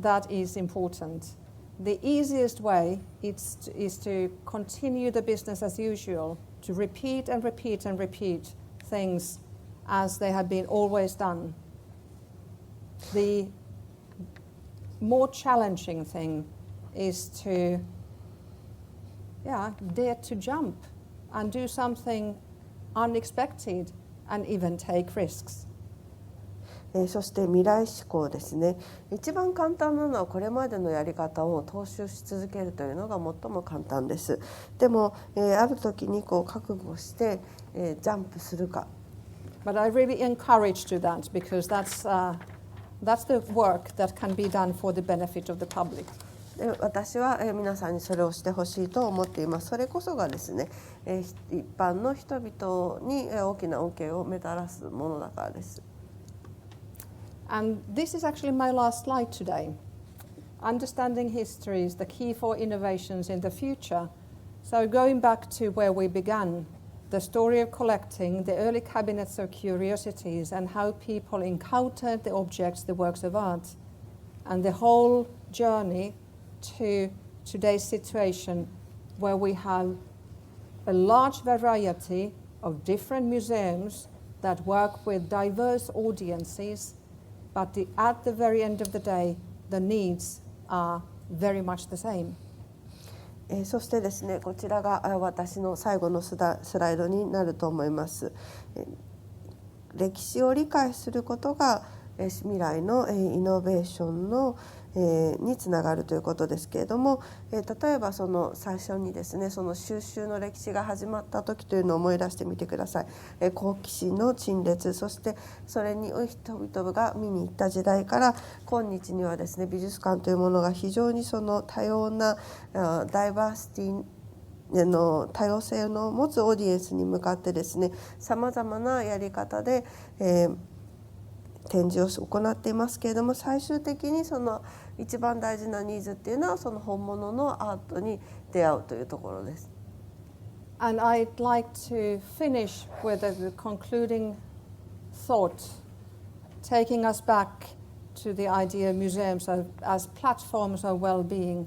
That is important. The easiest way is to continue the business as usual, to repeat and repeat and repeat things as they have been always done. The more challenging thing is to dare to jump and do something unexpected and even take risks. そして未来志向ですね。一番簡単なのはこれまでのやり方を踏襲し続けるというのが最も簡単です。でも、ある時に覚悟して、ジャンプするか。But I really encourage to that because that's the work that can be done for the benefit of the public. 私は皆さんにそれをしてほしいと思っています。それこそがですね、一般の人々に大きな恩恵をもたらすものだからです。And this is actually my last slide today. Understanding history is the key for innovations in the future. So going back to where we began, the story of collecting the early cabinets of curiosities and how people encountered the objects, the works of art, and the whole journey to today's situation where we have a large variety of different museums that work with diverse audiences.But at the very end of the day, the needs are very much the same. そしてですね、こちらが私の最後のスライドになると思います。歴史を理解することが未来のイノベーションにつながるということですけれども、例えば最初にですね、収集の歴史が始まった時というのを思い出してみてください。好奇心の陳列、そしてそれに人々が見に行った時代から今日にはですね、美術館というものが非常に多様なダイバーシティ多様性の持つオーディエンスに向かってですね、さまざまなやり方で展示を行っていますけれども、最終的にその一番大事なニーズっていうのはその本物のアートに出会うというところです。And I'd like to finish with a concluding thought, taking us back to the idea of museums as platforms of well-being.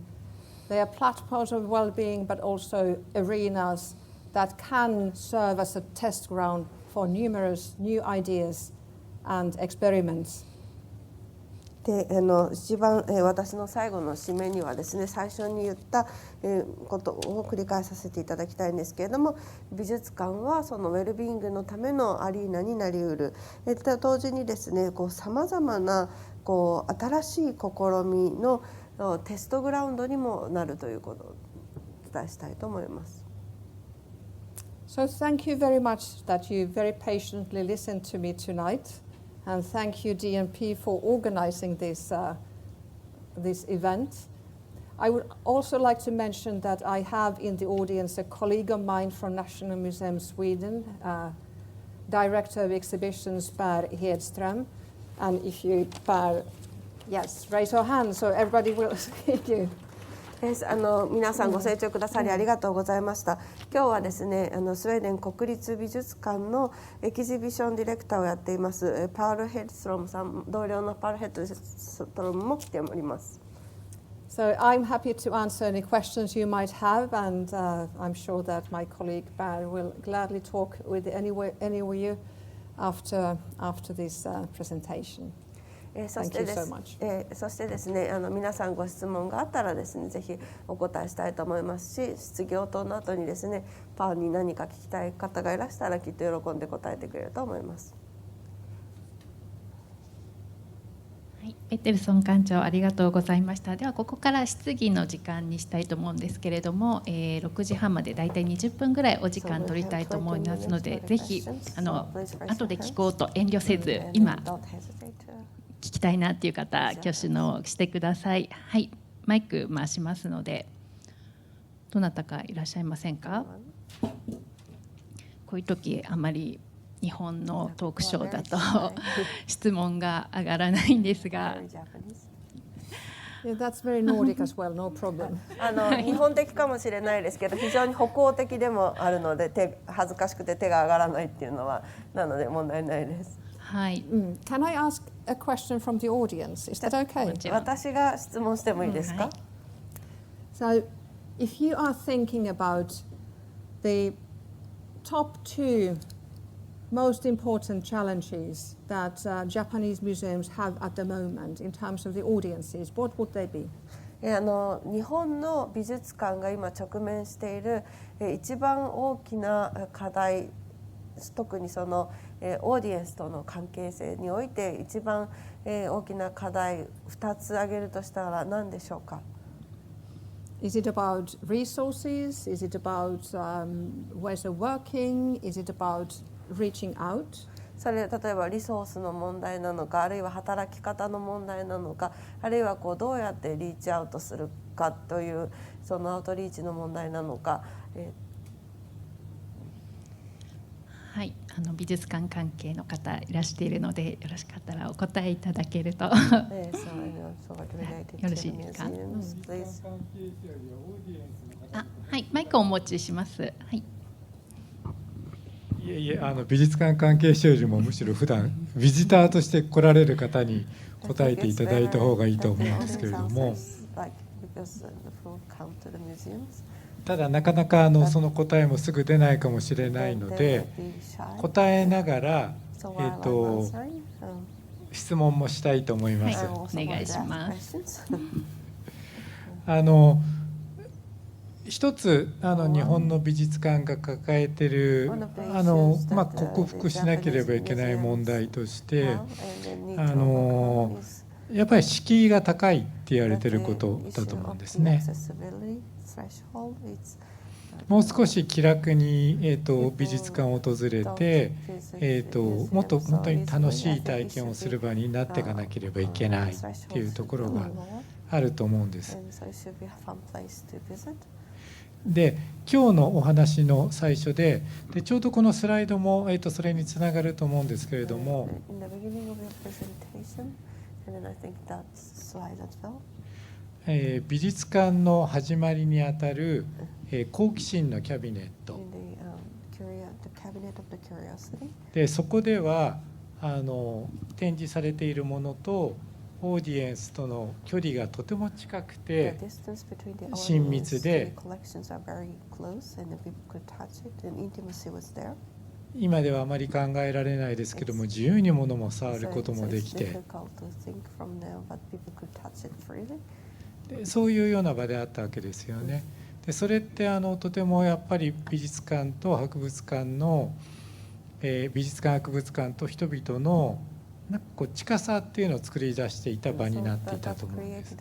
They are platforms of well-being, but also arenas that can serve as a test ground for numerous new ideas and experiments. で一番、私の最後の締めにはですね、最初に言った、ことを繰り返させていただきたいんですけれども、美術館はそのウェルビーイングのためのアリーナになりうる、同時にですね、さまざまな新しい試みのテストグラウンドにもなるということをお伝えしたいと思います。So thank you very much that you very patiently listened to me tonight, and thank you DNP for organizing this event. I would also like to mention that I have in the audience a colleague of mine from National Museum Sweden, Director of Exhibitions Per Hedström, and if you, Per, yes, raise your hand so everybody will see you. 皆さんご清聴くださりありがとうございました。今日はですね、スウェーデン国立美術館のエキシビションディレクターをやっていますパール・ヘッドストロムさん、同僚のパール・ヘッドストロムも来ております。So I'm happy to answer any questions you might have, and I'm sure that my colleague Per will gladly talk with any of you after this presentation. そしてですね、皆さんご質問があったらですね、ぜひお答えしたいと思いますし、質疑応答の後にですね、パーに何か聞きたい方がいらしたらきっと喜んで答えてくれると思います。はい、ペテルソン館長ありがとうございました。ではここから質疑の時間にしたいと思うんですけれども、6時半までだいたい20分ぐらいお時間取りたいと思いますので、ぜひ後で聞こうと遠慮せず、今聞きたいなっていう方、挙手のしてください。はい、マイク回しますので、どなたかいらっしゃいませんか？こういう時あまり日本のトークショーだと質問が上がらないんですが。Yeah, that's very Nordic as well, no problem. 日本的かもしれないですけど、非常に北欧的でもあるので、恥ずかしくて手が上がらないっていうのはなので問題ないです。はい。Can I ask a question from the audience? Is that okay? 私が質問してもいいですか？So, if you are thinking about the top two most important challenges that Japanese museums have at the moment in terms of the audiences, what would they be? 日本の美術館が今直面している一番大きな課題、特にそのオーディエンスとの関係性において一番大きな課題2つ挙げるとしたら何でしょうか？ Is it about resources? Is it about ways of working? Is it about reaching out? それ例えばリソースの問題なのか、あるいは働き方の問題なのか、あるいはどうやってリーチアウトするかというそのアウトリーチの問題なのか。はい、美術館関係の方いらしているので、よろしかったらお答えいただけるとよろしいですか？はい、マイクをお持ちします。はい。いえいえ、美術館関係者よりもむしろ普段ビジターとして来られる方に答えていただいた方がいいと思うんですけれども、ただなかなかその答えもすぐ出ないかもしれないので、答えながら、質問もしたいと思います。はい、お願いします。一つ日本の美術館が抱えている克服しなければいけない問題としてやっぱり敷居が高いって言われていることだと思うんですね。もう少し気楽に、美術館を訪れて、もっと本当に楽しい体験をする場になっていかなければいけないっていうところがあると思うんです。で今日のお話の最初でちょうどこのスライドも、それにつながると思うんですけれども、美術館の始まりにあたる、好奇心のキャビネットで、そこでは展示されているものとオーディエンスとの距離がとても近くて親密で、今ではあまり考えられないですけども、自由に物も触ることもできて、でそういうような場であったわけですよね。でそれってとてもやっぱり美術館と博物館の、美術館博物館と人々のなんかこう近さっていうのを作り出していた場になっていたと思うんです。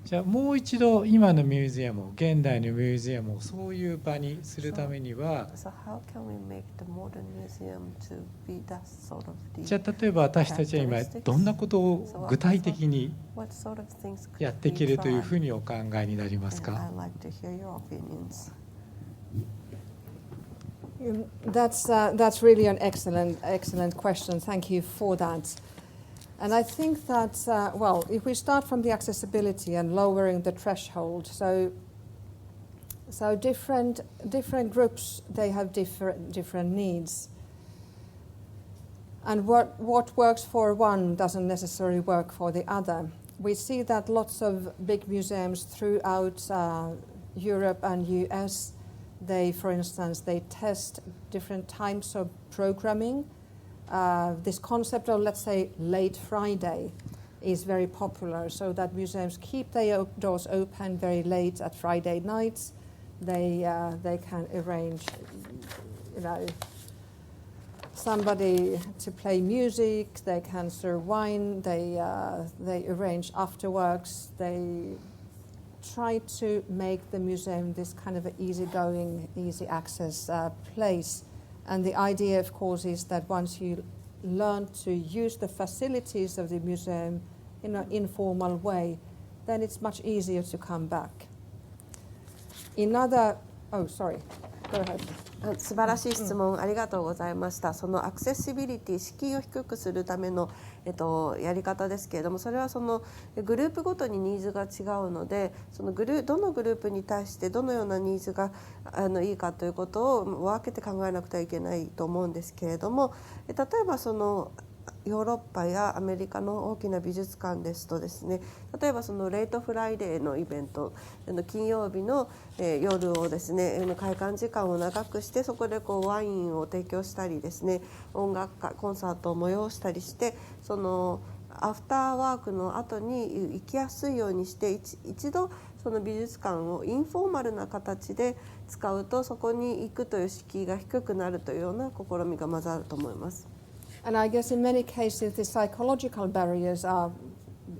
じゃあもう一度今のミュージアムを、現代のミュージアムをそういう場にするためには、じゃあ例えば私たちは今どんなことを具体的にやっていけるというふうにお考えになりますか？That's really an excellent question. Thank you for that. And I think that, well, if we start from the accessibility and lowering the threshold, so different groups, they have different needs. And what works for one doesn't necessarily work for the other. We see that lots of big museums throughout Europe and US, for instance, they test different types of programming. This concept of, let's say, late Friday is very popular, so that museums keep their doors open very late at Friday nights. They can arrange, somebody to play music. They can serve wine. They arrange afterworks. They try to make the museum this kind of an easygoing, easy access place. And the idea, of course, is that once you learn to use the facilities of the museum in an informal way, then it's much easier to come back. Sorry, go ahead. 素晴らしい質問ありがとうございました。そのアクセシビリティ、敷居を低くするための、やり方ですけれども、それはそのグループごとにニーズが違うので、どのグループに対してどのようなニーズがいいかということを分けて考えなくてはいけないと思うんですけれども、例えばそのヨーロッパやアメリカの大きな美術館ですとですね、例えばそのレイトフライデーのイベント、金曜日の夜をですね、開館時間を長くして、そこでワインを提供したりですね、音楽会コンサートを催したりして、そのアフターワークの後に行きやすいようにして、一度その美術館をインフォーマルな形で使うと、そこに行くという敷居が低くなるというような試みがまずあると思います。And I guess in many cases the psychological barriers are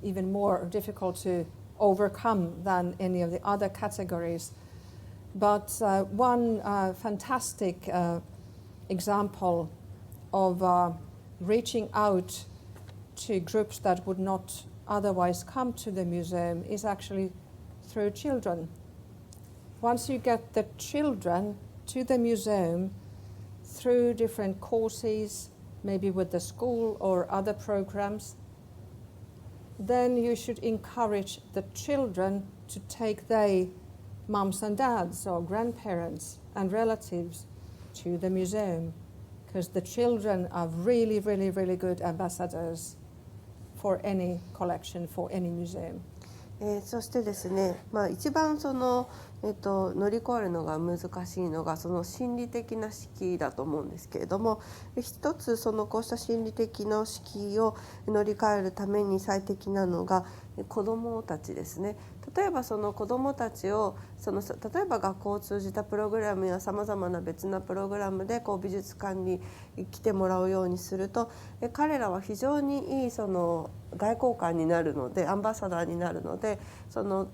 even more difficult to overcome than any of the other categories. But one fantastic example of reaching out to groups that would not otherwise come to the museum is actually through children. Once you get the children to the museum through different courses, maybe with the school or other programs, then you should encourage the children to take their moms and dads or grandparents and relatives to the museum, because the children are really, really, really good ambassadors for any collection, for any museum. そしてですね、一番その、乗り越えるのが難しいのがその心理的な敷居だと思うんですけれども、一つこうした心理的な敷居を乗り換えるために最適なのが子どもたちですね。例えばその子どもたちを例えば学校を通じたプログラムやさまざまな別なプログラムで美術館に来てもらうようにすると、彼らは非常にいい外交官になるので、アンバサダーになるので、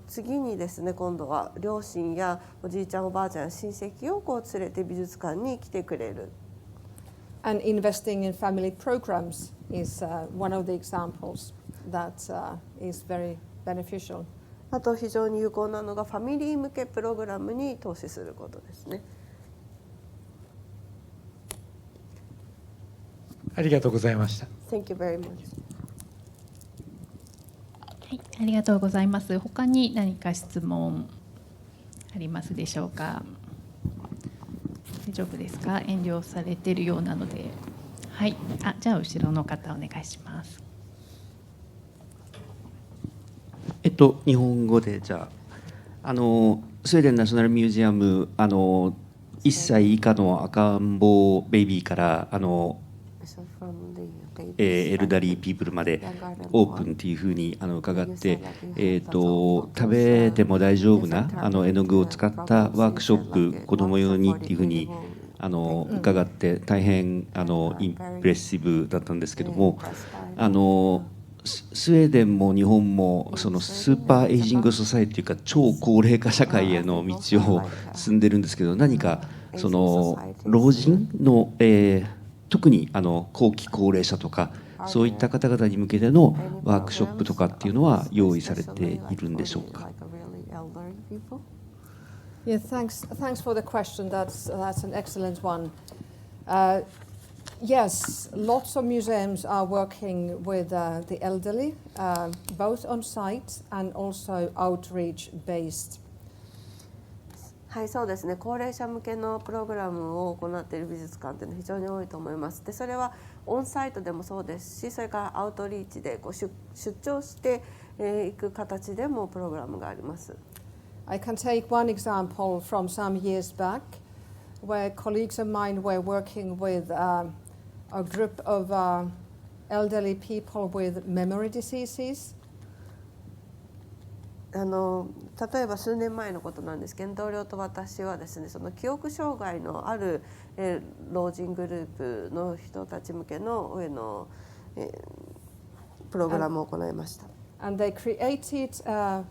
次にですね、今度は両親やおじいちゃんおばあちゃん親戚を連れて美術館に来てくれる。And investing in family programs is one of the examples that is very beneficial. あと非常に有効なのがファミリー向けプログラムに投資することですね。ありがとうございました。Thank you very much. はい、ありがとうございます。他に何か質問ありますでしょうか。大丈夫ですか。遠慮されているようなので、はい、じゃあ後ろの方お願いします。日本語でじゃあ、スウェーデンナショナルミュージアム1歳以下の赤ん坊ベイビーからエルダリーピープルまでオープンっていうふうに伺って、食べても大丈夫な絵の具を使ったワークショップ子ども用にっていうふうに伺って大変インプレッシブだったんですけども、スウェーデンも日本もそのスーパーエイジングソサエティというか超高齢化社会への道を進んでるんですけど、何かその老人の、特に後期高齢者とかそういった方々に向けてのワークショップとかっていうのは用意されているんでしょうか。Yeah, thanks for the question. That's an excellent one. Yes, lots of museums are working with the elderly, both on site and also outreach based. はい、そうですね。高齢者向けのプログラムを行っている美術館というのは非常に多いと思います。で、それはオンサイトでもそうですし、それからアウトリーチで出張していく形でもプログラムがあります。I can take one example from some years back, where colleagues of mine were working with a group of elderly people with memory diseases. 例えば数年前のことなんですけど、同僚と私はですね、その記憶障害のある老人グループの人たち向けのプログラムを行いました。And they created a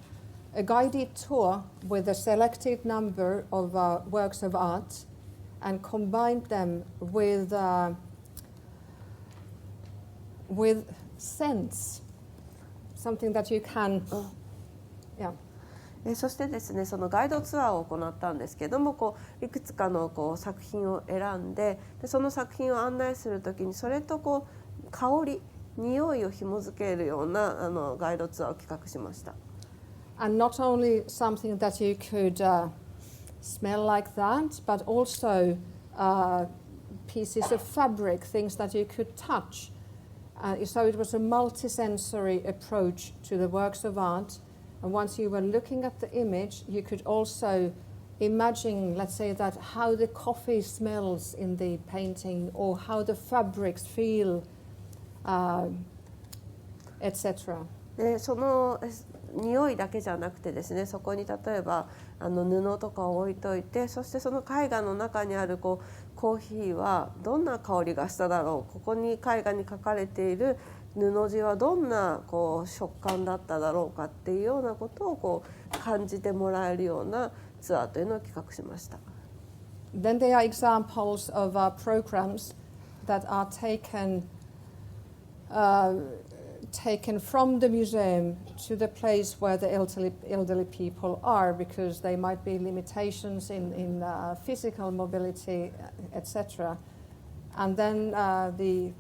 guided tour with a selected number of works of art and combined them with sense, something that you can, yeah. そしてですね、そのガイドツアーを行ったんですけども、いくつかの作品を選んで、その作品を案内するときにそれと香り、匂いを紐付けるようなガイドツアーを企画しました。And not only something that you could smell like that, but also pieces of fabric, things that you could touch. So it was a multisensory approach to the works of art. And once you were looking at the image, you could also imagine, let's say, that how the coffee smells in the painting, or how the fabrics feel, etc. で、その匂いだけじゃなくてですね、そこに例えば布とかを置いといて、そしてその絵画の中にあるコーヒーはどんな香りがしただろう、ここに絵画に描かれている布地はどんな食感だっただろうかっていうようなことを感じてもらえるようなツアーというのを企画しました。Then there are examples of programs that are taken from the museum to the place where the elderly people are, because they might be limitations in physical mobility, etc. And then the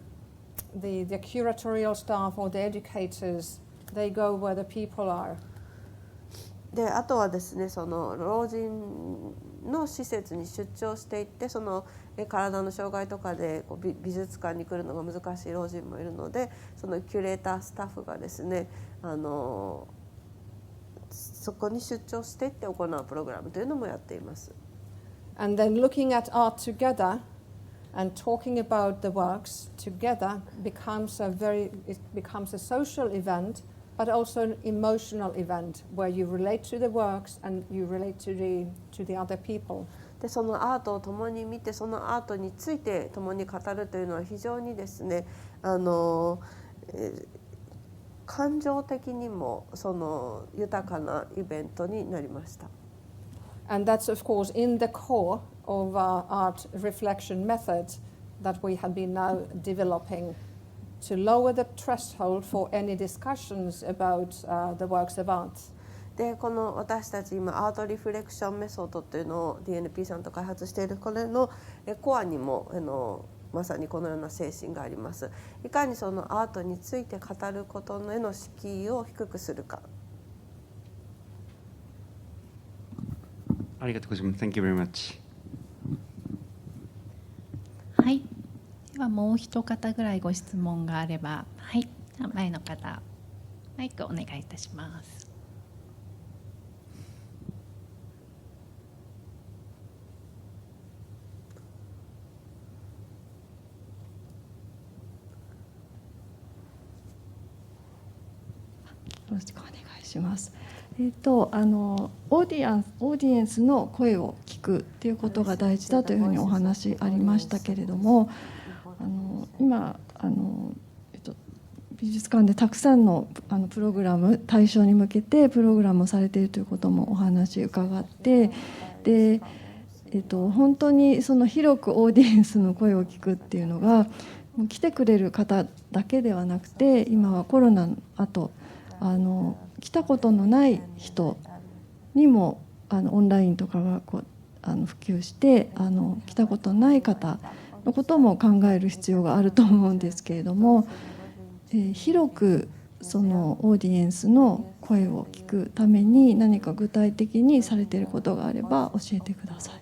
curatorial staff or the educators, they go where the people are. で、あとはですね、その老人の施設に出張していって、その体の障害とかで美術館に来るのが難しい老人もいるので、そのキュレータースタッフがですね、そこに出張していって行うプログラムというのもやっています。And then looking at art together and talking about the works together becomes a social event, but also an emotional event where you relate to the works and you relate to the other people. で、そのアートを共に見て、そのアートについて共に語るというのは非常にですね、感情的にもその豊かなイベントになりました。And that's of course in the core of our art reflection method that we have been now developing to lower the threshold for any discussions about the works of art. でこの私たち今アートリフレクションメソッドというのを DNP さんと開発しているこれのコアにもまさにこのような精神があります。いかにそのアートについて語ることへの敷居を低くするか。ありがとうございます。Thank you very much. はい。ではもう一方ぐらいご質問があれば、はい。前の方、マイクお願いいたします。よろしくお願いします。オーディエンスの声を聞くっていうことが大事だというふうにお話ありましたけれども、今美術館でたくさんのプログラム対象に向けてプログラムをされているということもお話伺って、で、本当にその広くオーディエンスの声を聞くっていうのが来てくれる方だけではなくて、今はコロナの後来たことのない人にもオンラインとかが普及して来たことのない方のことも考える必要があると思うんですけれども、広くそのオーディエンスの声を聞くために何か具体的にされていることがあれば教えてください。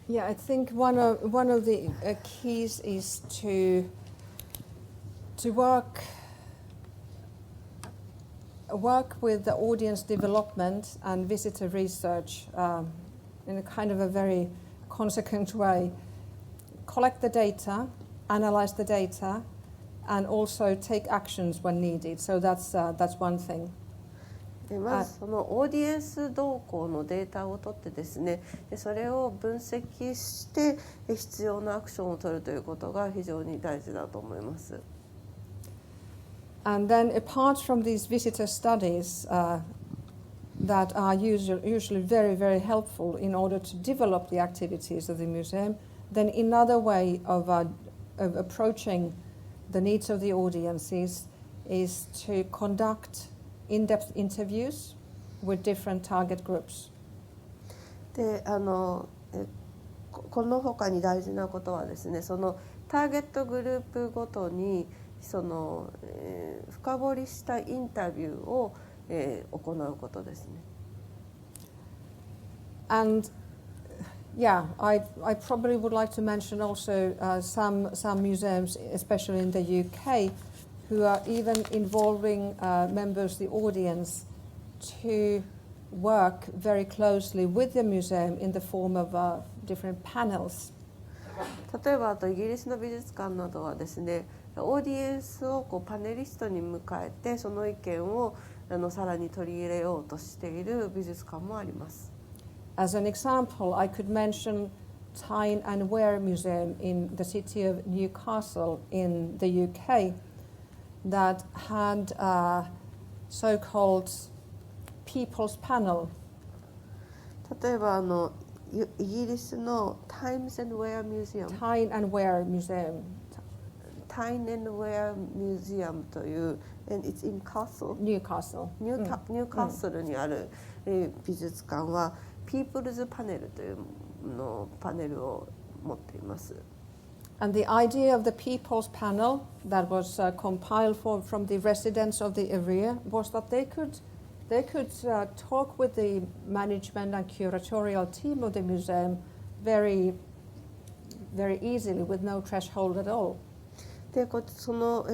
Yeah, I think one of the keys is to work with the audience development and visitor research in a kind of a very consequent way. Collect the data, analyze the data, and also take actions when needed. So that's one thing. まずそのオーディエンス動向のデータを取ってですね、それを分析して必要なアクションを取るということが非常に大事だと思います。And then apart from these visitor studies that are usually very, very helpful in order to develop the activities of the museum, then another way of approaching the needs of the audiences is to conduct in-depth interviews with different target groups. でこの他に大事なことはですね、そのターゲットグループごとに深掘りしたインタビューを、行うことですね。And yeah, I probably would like to mention also some museums, especially in the UK, who are even involving members of the audience to work very closely with the museum in the form of different panels. 例えばイギリスの美術館などはですね、オーディエンスをパネリストに迎えてその意見をさらに取り入れようとしている美術館もあります。As an example, I could mention Tyne and Wear Museum in the city of Newcastle in the UK that had a so-called People's Panel. 例えばイギリスの Times and Wear Museum Tyne and Wear Museum. Tyne and Wear Museum という and it's in Castle Newcastle. ニューカッスルにある美術館は People's Panel というパネルを持っています。And the idea of the People's Panel that was compiled from the residents of the area was that they could talk with the management and curatorial team of the museum very, very easily with no threshold at all. でその、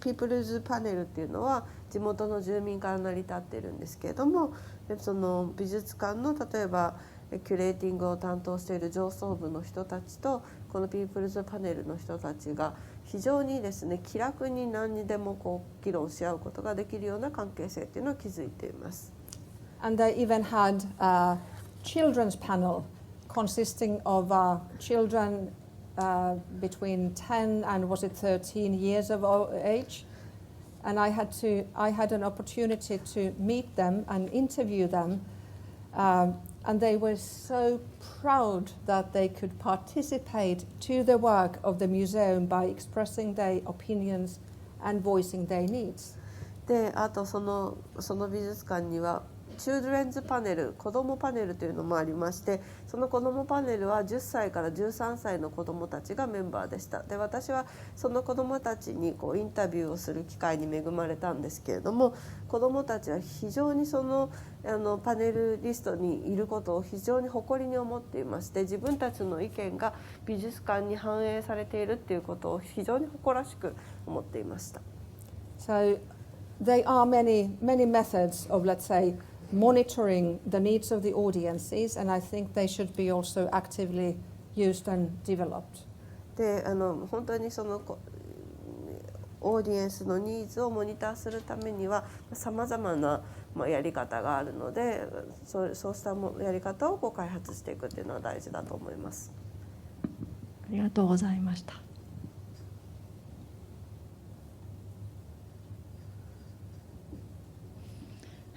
ピープルズパネルっていうのは地元の住民から成り立っているんですけれども、その美術館の例えばキュレーティングを担当している上層部の人たちとこのピープルズパネルの人たちが非常にですね気楽に何にでも議論し合うことができるような関係性っていうのを築いています。And they even had a children's panel consisting of children between 10 and was it 13 years of age, and I had an opportunity to meet them and interview them, and they were so proud that they could participate to the work of the museum by expressing their opinions and voicing their needs. であとその美術館にはチュードレンズパネル、子どもパネルというのもありまして、その子どもパネルは10歳から13歳の子どもたちがメンバーでした。で私はその子どもたちにインタビューをする機会に恵まれたんですけれども、子どもたちは非常にそのパネルリストにいることを非常に誇りに思っていまして、自分たちの意見が美術館に反映されているということを非常に誇らしく思っていました。So there are many methods of, let's say, monitoring the needs of the audiences, and I think they should be also actively used and developed. で本当にそのオーディエンスのニーズをモニターするためにはさまざまなやり方があるので、そうしたやり方を開発していくというのは大事だと思います。ありがとうございました。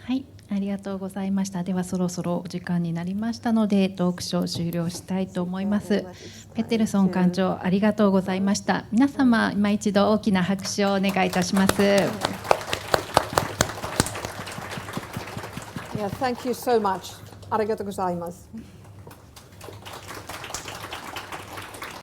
はい、ありがとうございました。ではそろそろお時間になりましたのでトークショー終了したいと思います。ペテルソン館長ありがとうございました。皆様今一度大きな拍手をお願いいたします。Yeah, thank you so much. ありがとうございます。